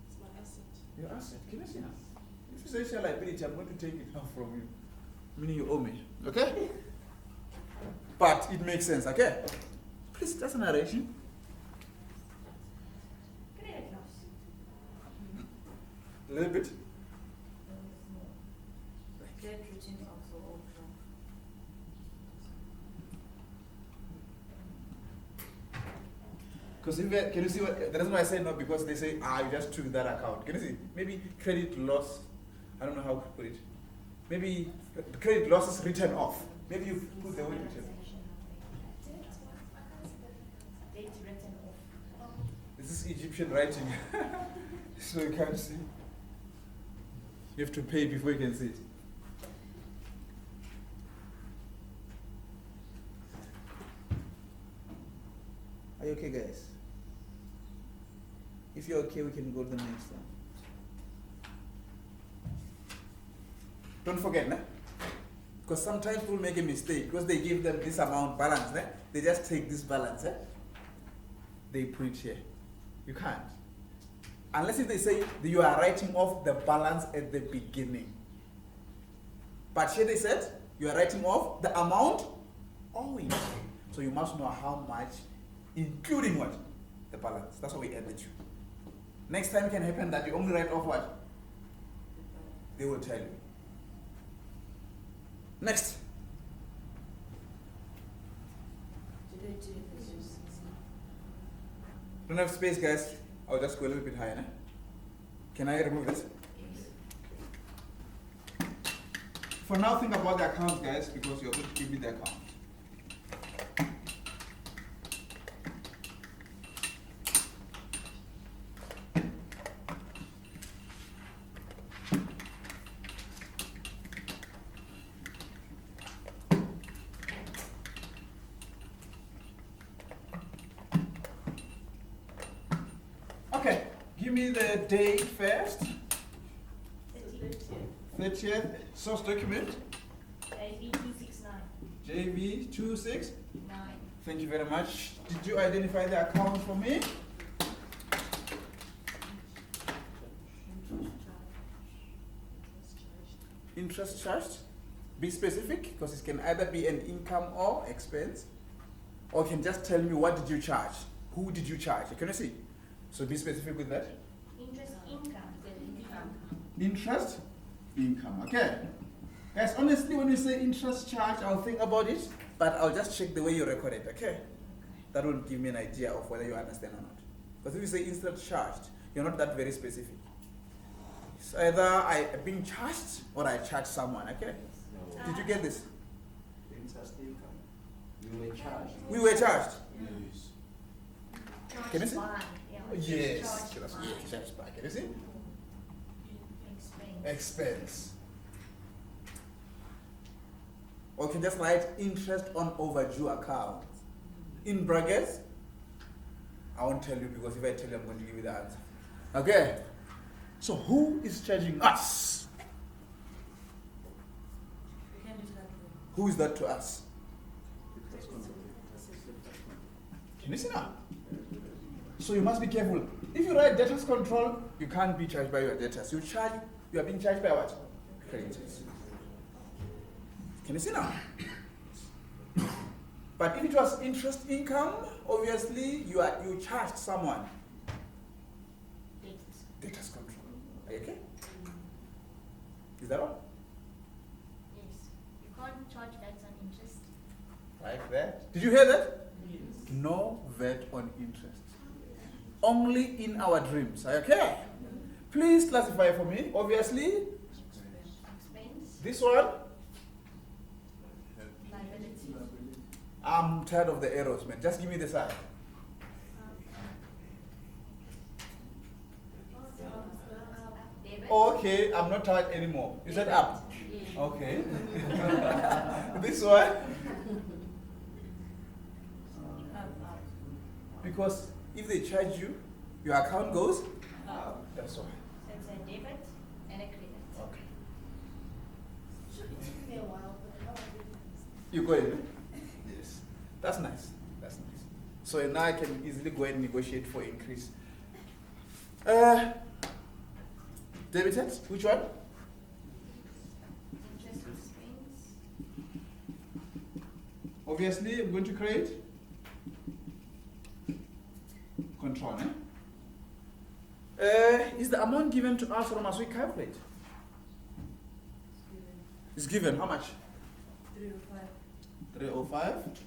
It's my asset. Your asset. Can you see now? If you say share liability, I'm going to take it out from you. Meaning you owe me. Okay? But it makes sense, okay? Please, that's a narration. Credit loss. A little bit. Debt written off for all from. Because can you see what the reason why I say no? Because they say, you just took that account. Can you see? Maybe credit loss, I don't know how to put it. Maybe the credit loss is written off. Maybe you put the word written. Date written off. This is Egyptian writing. So you can't see. You have to pay before you can see it. Are you okay, guys? If you're okay, we can go to the next one. Don't forget, nah? Because sometimes people make a mistake because they give them this amount balance, nah? They just take this balance, they put it here. You can't. Unless if they say that you are writing off the balance at the beginning. But here they said you are writing off the amount owing. So you must know how much, including what? The balance. That's why we added you. Next time it can happen that you only write off what? They will tell you. Next. Don't have space, guys. I'll just go a little bit higher. Né? Can I remove this? For now, think about the account, guys, because you're going to give me the account. Okay, give me the date first. 30th, source document, JV269. JV26. 9. Thank you very much. Did you identify the account for me? Interest charged. Be specific, because it can either be an income or expense. Or you can just tell me what did you charge? Who did you charge? Can you see? So be specific with that. Interest income. Interest income. Okay. Guys, honestly, when you say interest charge, I'll think about it, but I'll just check the way you record it, okay? That will give me an idea of whether you understand or not. Because if you say interest charged, you're not that very specific. It's either I being charged or I charge someone, okay? Did you get this? Interest income. You were charged. We were charged. Yes. Can you see? By, yeah, Yes. charged by. Yes, charged by. Can you see? Expense. Expense. Or you can just write interest on overdue account. In brackets, I won't tell you because if I tell you, I'm going to give you the answer. Okay. So who is charging us? We can do it that way. Who is that to us? Can you see now? So you must be careful. If you write debtors control, you can't be charged by your debtors. You are being charged by what? Creditors. Can you see now? But if it was interest income, obviously you charged someone. Debtors. Debtors control. Are you okay? Is that all? Yes. You can't charge debts on interest. Like that. Did you hear that? No VAT on interest. Only in our dreams. Are you okay? Please classify for me. Obviously, Expense. this one, Liability. I'm tired of the arrows, man. Just give me the side. Debit. Okay, I'm not tired anymore. You said up. Okay. This one, because if they charge you, your account goes. That's why. So it's a debit and a credit. Okay. It took me a while, but You got it? Yes. That's nice. That's nice. So now I can easily go and negotiate for increase. Debited? Which one? Interest expense. Obviously, I'm going to create control. Is the amount given to us or must we calculate? It's given. How much? 305. 305.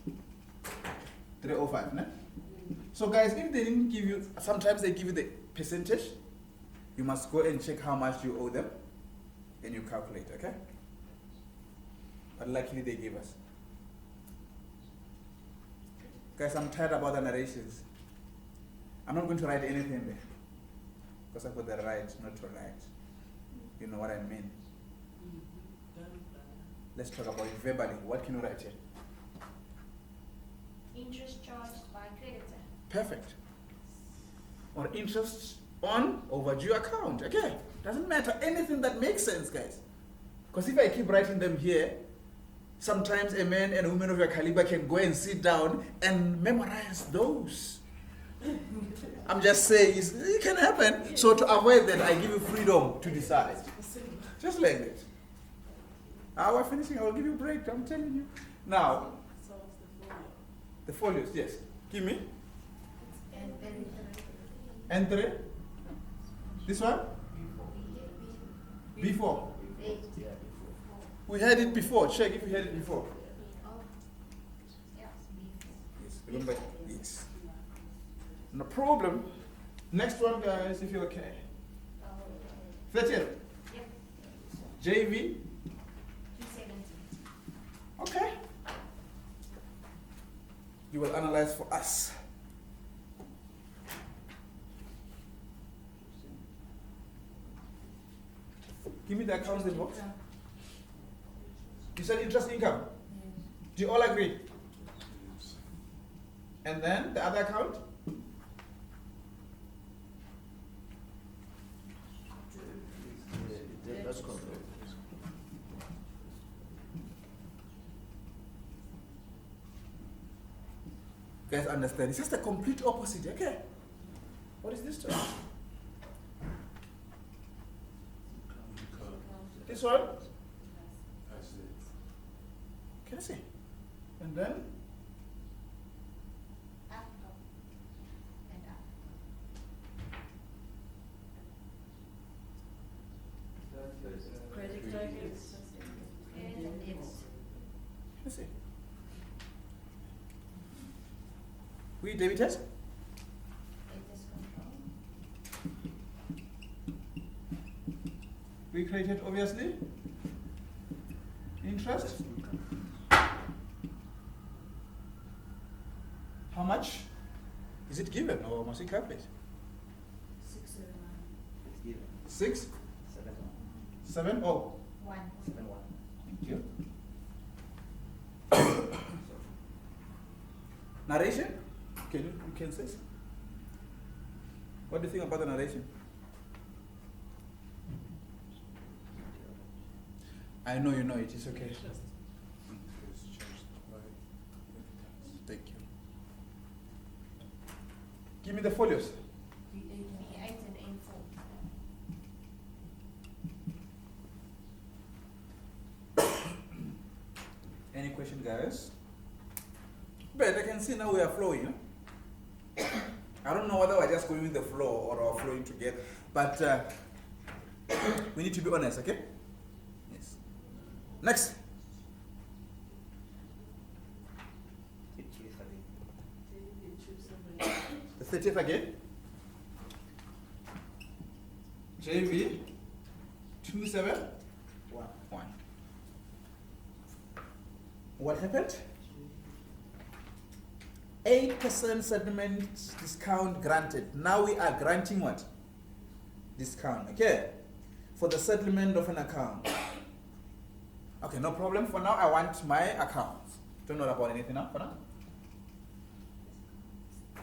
305, ne? So guys, if they didn't give you, sometimes they give you the percentage, you must go and check how much you owe them, and you calculate, okay? But luckily they gave us. Guys, I'm tired about the narrations. I'm not going to write anything there, because I've got the right not to write. You know what I mean? Let's talk about it verbally. What can you write here? Interest charged by creditor. Perfect. Or interest on overdue account. Okay. Doesn't matter. Anything that makes sense, guys. Because if I keep writing them here, sometimes a man and a woman of your caliber can go and sit down and memorize those. I'm just saying, it can happen. So to avoid that, I give you freedom to decide. Just like that. We're finishing. I will give you a break. I'm telling you. Now, the folios, yes. Give me. And three. This one? Before. We had it before. Check if we had it before. Yes, Yes. Remember? Yes. No problem. Next one, guys, if you're okay. 30th. Yep. JV. 270. Okay. You will analyze for us. Give me the accounts in box. You said interest income. Do you all agree? And then the other account? That's control. Guys understand? It's just the complete opposite, okay? What is this term? This one? Can I see? And then? Up, up, and up. Credit targets. Credit and debit. Can I see? We debited? Interest control. We created, obviously. Interest? How much? Is it given or must we calculate? 679. It's given. 6? 7 7? Oh, 1. 7 1. thank you. Narration? You can say so. What do you think about the narration? I know you know it, it's okay. Thank you. Give me the folios. B8 and N4. Any question, guys? But I can see now we are flowing. Huh? I don't know whether we're just going with the flow or we're flowing together. But we need to be honest, okay? Yes. Next. The 30th again. JV 271. What happened? 8% settlement discount granted. Now we are granting what? Discount, okay? For the settlement of an account. Okay, no problem. For now, I want my account. Don't know about anything now for now.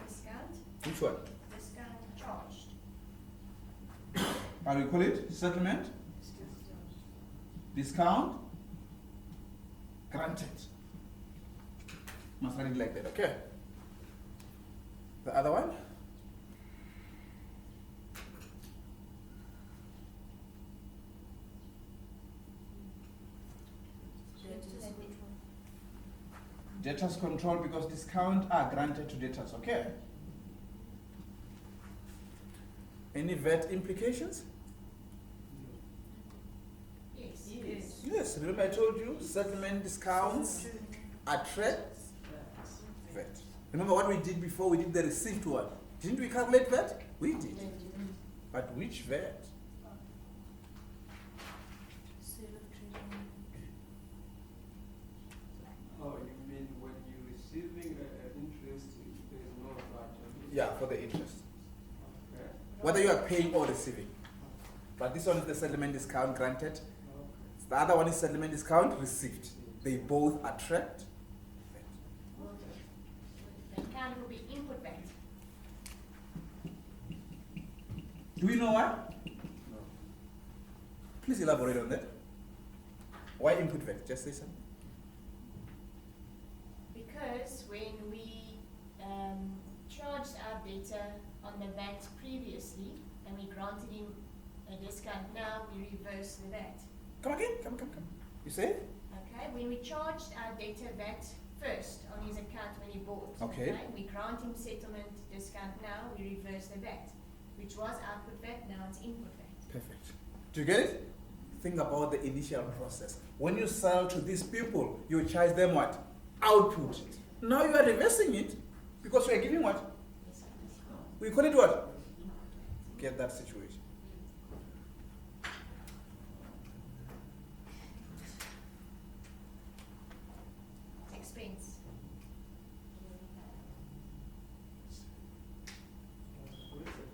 Discount. Which one? Discount charged. How do you call it? Settlement? Discount? Granted. Must write it like that, okay? The other one? Debtors control because discounts are granted to debtors, okay? Any VAT implications? Yes. Yes, remember I told you settlement discounts attract VAT. Remember what we did before? We did the received one. Didn't we calculate VAT? We did. But which VAT? Sale of trading. Oh, you mean when you're receiving interest, there is no VAT on it? Yeah, for the interest. Okay. Whether you are paying or receiving. But this one is the settlement discount granted. Okay. The other one is settlement discount received. They both attract VAT. The account will be input VAT. Do we know why? No. Please elaborate on that. Why input VAT? Just say something. Because when we charged our debtor on the VAT previously and we granted him a discount now, we reverse the VAT. Come again, come. You say? Okay, when we charged our debtor VAT first on his account when he bought, Okay. we grant him settlement discount now, we reverse the VAT, which was output VAT, now it's input VAT. Perfect. Do you get it? Think about the initial process. When you sell to these people, you charge them what? Output. Now you are reversing it because you are giving what? Yes, We call it what? Get that situation. expense. What is it?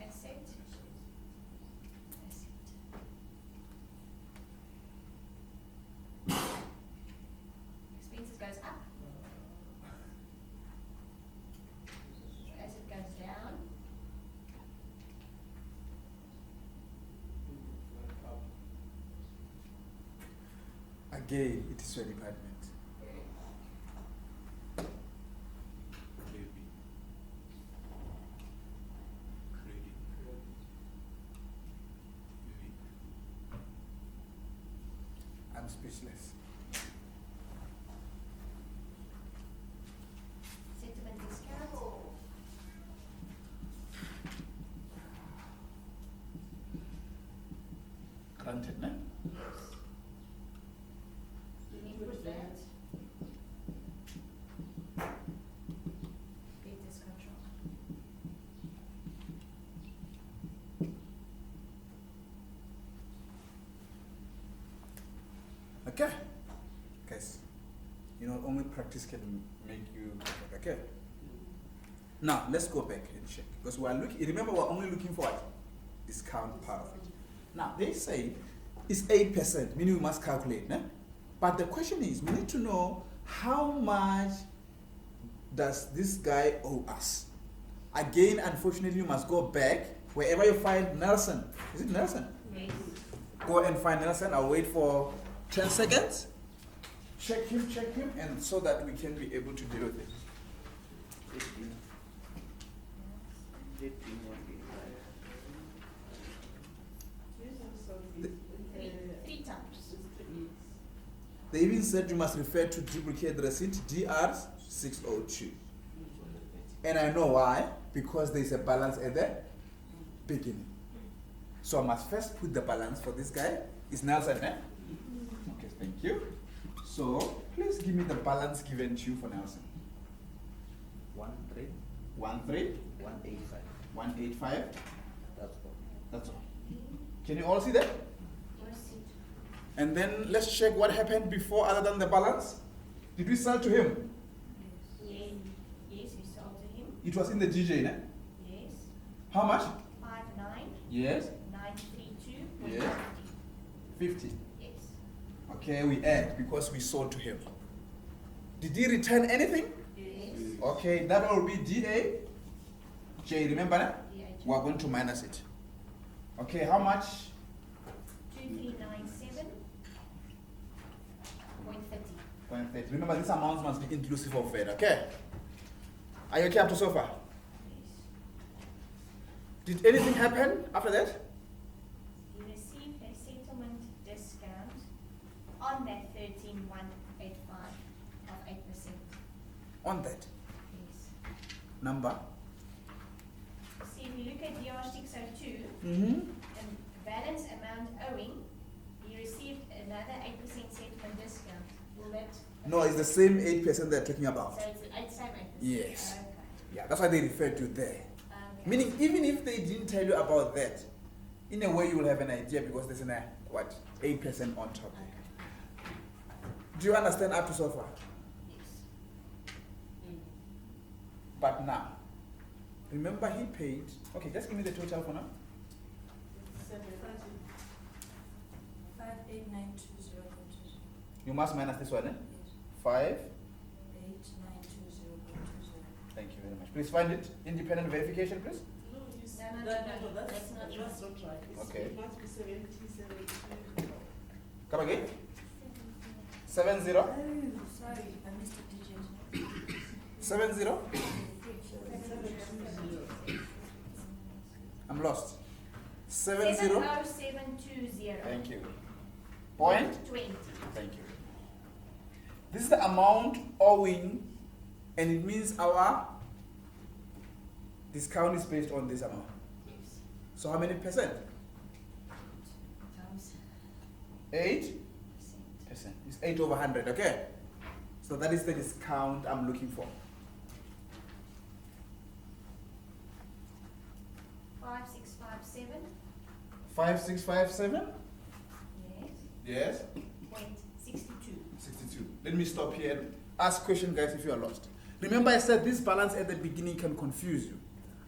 Asset. Expenses goes up. Asset goes down. Again, it is your department. I'm speechless. Settlement discount. Granted, no? Input VAT. Debtors control. Okay. Guys, you know, only practice can make you perfect, okay? Now, let's go back and check. Because we are looking, remember, we're only looking for what? Discount part of it. Now, they say it's 8%, meaning we must calculate, no? But the question is, we need to know how much does this guy owe us? Again, unfortunately, you must go back wherever you find Nelson. Is it Nelson? Yes. Go and find Nelson. I'll wait for 10 seconds. Check him, and so that we can be able to deal with it. 3 times. They even said you must refer to duplicate receipt DR602. And I know why, because there's a balance at the beginning. So I must first put the balance for this guy. It's Nelson, eh? Okay, thank you. So please give me the balance given to you for Nelson. 13, 13 185. 185. That's all. That's all. Can you all see that? Receipt. And then let's check what happened before other than the balance. Did we sell to him? Yes. Yes, we sold to him. It was in the GJ, ne? Yes. How much? 59. Yes. 932. Yes. 50. Yes. Okay, we add because we sold to him. Did he return anything? Yes. Okay, that will be DA. J, remember that? Yeah. We are going to minus it. Okay, how much? 2397.30. 0.30. Remember, these amounts must be inclusive of VAT, okay? Are you okay up to so far? Did anything happen after that? You received a settlement discount on that 13,185 of 8%. On that Yes. number? See, if you look at DR 602, Mm-hmm. and balance amount owing, you received another 8% settlement discount. Will that? No, it's the same 8% they're talking about. So it's the same 8%? Yes. Okay. Yeah, that's why they refer to there. Okay. Meaning, even if they didn't tell you about that, in a way you will have an idea because there's an 8% on top there. Do you understand up to so far? Yes. But now, remember he paid. Okay, just give me the total for now. 58,920.20. You must minus this one, eh? Yes. 5. 8,920.20. Thank you very much. Please find it. Independent verification, please. No, you No, said no, that, no, no, that's that's not that's not right. It's- Okay. It must be 70. Come again. 70. Oh, sorry, I missed a digit. 70. I'm lost. 70. 70720. Thank you. Point. 20. Thank you. This is the amount owing, and it means our discount is based on this amount. Yes. So how many percent? Times 8%. percent. It's 8 over 100, okay? So that is the discount I'm looking for. 5657. 5657? Yes. Yes. Point 62. 62. Let me stop here and ask question, guys, if you are lost. Remember I said this balance at the beginning can confuse you.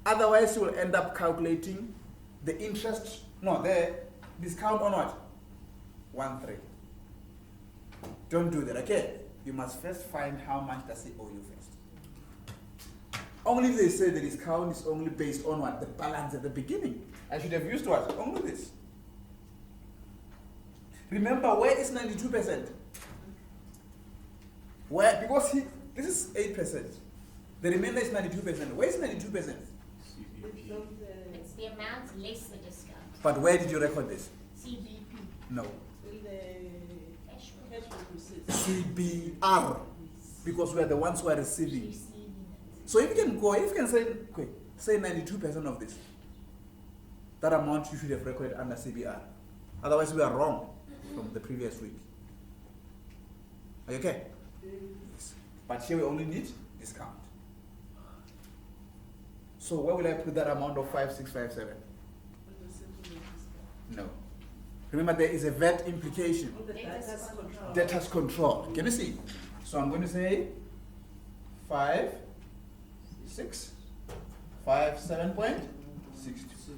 Otherwise, you will end up calculating the interest, no, the discount on what? 1/3. Don't do that, okay? You must first find how much does he owe you first. Only if they say the discount is only based on what? The balance at the beginning. I should have used what? Only this. Remember, where is 92%? Where? Because this is 8%. The remainder is 92%. Where is 92%? It's on It's the amount less the discount. But where did you record this? CBP. No. the Cash flow. cash flow receipts. CBR. Because we are the ones who are receiving. Receiving it. So if you can go, if you can say, okay, say 92% of this, that amount you should have recorded under CBR. Otherwise, we are wrong from the previous week. Are you okay? Yes. But here we only need discount. So where will I put that amount of 5657? No. Remember, there is a VAT implication. On the data's control. Debtors control. Can you see? So I'm going to say 5657.62.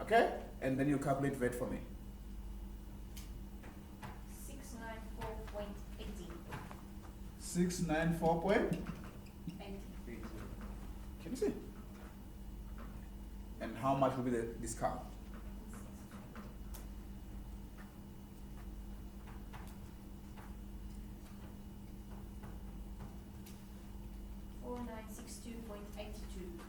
Okay? And then you calculate VAT for me. 694.80. 694 point. 80. Can you see? And how much will be the discount? $4962.82.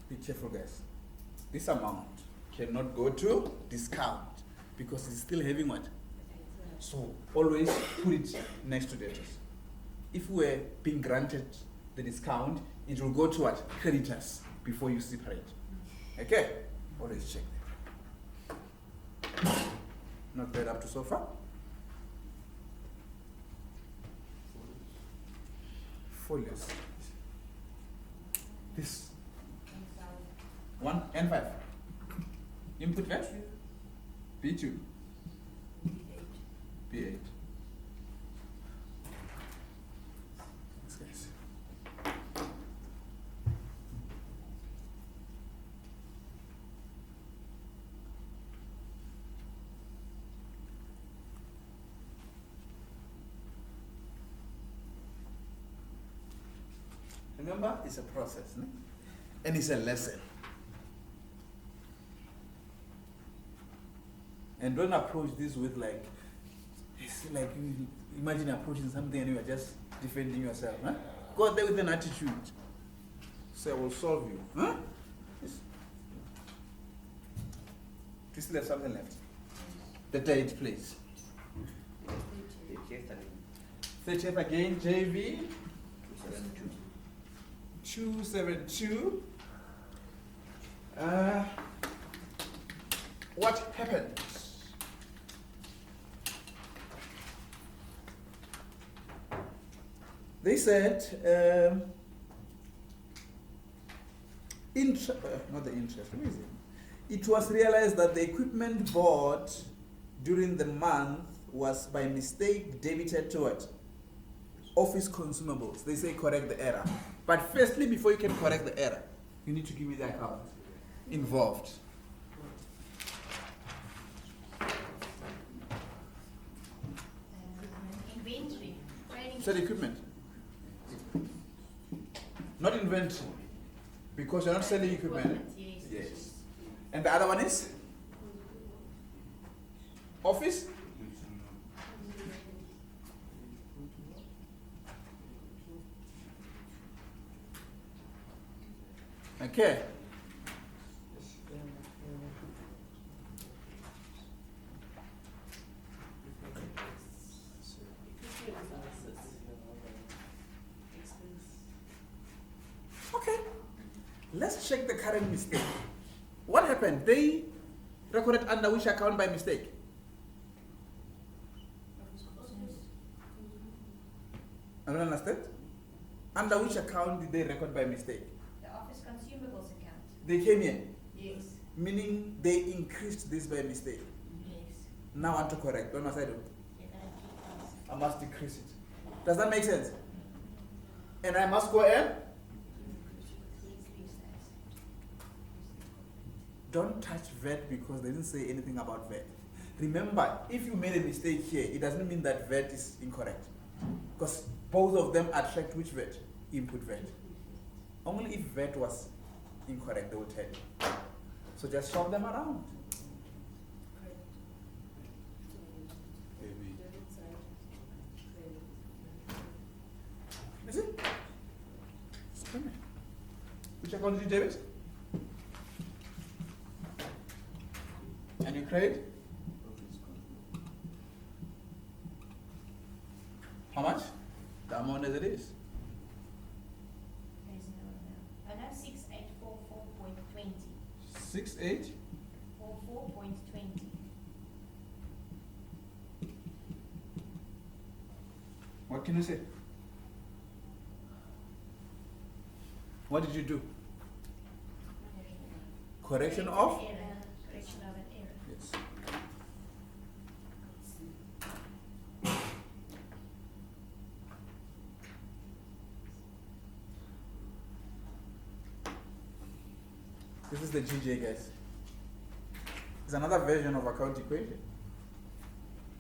Be careful, guys. This amount cannot go to discount because it's still having what? So always put it next to debtors. If we were being granted the discount, it will go to what? Creditors before you separate. Okay? Always check that. Not bad up to so far. Folios. This 1 and 5. Input VAT? B2. B8. Thanks, guys. Remember, it's a process, no? And it's a lesson. And don't approach this with like, it's like you imagine approaching something and you are just defending yourself. Huh? Go there with an attitude. Say, I will solve you. Huh? Yes. Do you still have something left? The date, please. 30th again, JV. 272. What happened? They said, not the interest, where is it? It was realized that the equipment bought during the month was by mistake debited to what? Office consumables. They say correct the error. But firstly, before you can correct the error, you need to give me the account involved. Inventory, trading. Said equipment. Not inventory. Because you're not selling equipment. Yes. Yes. And the other one is? Office? Okay. Okay. Let's check the current mistake. What happened? They recorded under which account by mistake? I don't understand. Under which account did they record by mistake? The office consumables account. They came in, Yes. meaning they increased this by mistake. Yes. Now I want to correct. What must I do? You're gonna keep I must decrease it. Does that make sense? And I must go and don't touch VAT because they didn't say anything about VAT. Remember, if you made a mistake here, it doesn't mean that VAT is incorrect. Because both of them attract which VAT? Input VAT. Only if VAT was incorrect, they will tell you. So just swap them around. Is it? It's coming. Which account did you debit? And you credit? How much? The amount as it is. There's no amount. I know 6844.20. 68. 44.20. What can you say? What did you do? Correction of? Error. Correction of an error. Yes. This is the GJ, guys. It's another version of account equation.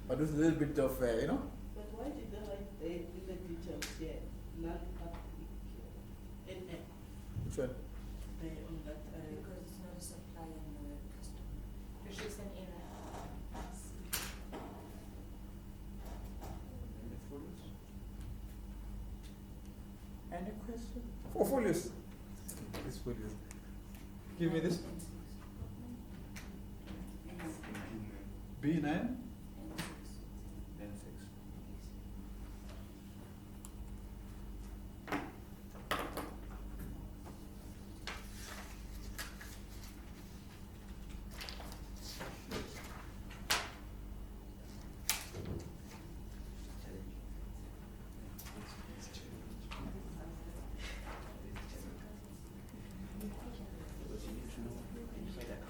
But with a little bit of, you know? But why did they write the in the details here? Non-public, NN, Which one? on that, Because it's not a supplier and a customer. It's just an error. Any question? For folios. This folios. Give me this. B9. Then 6.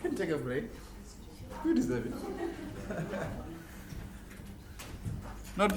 Can you take a break? You deserve it.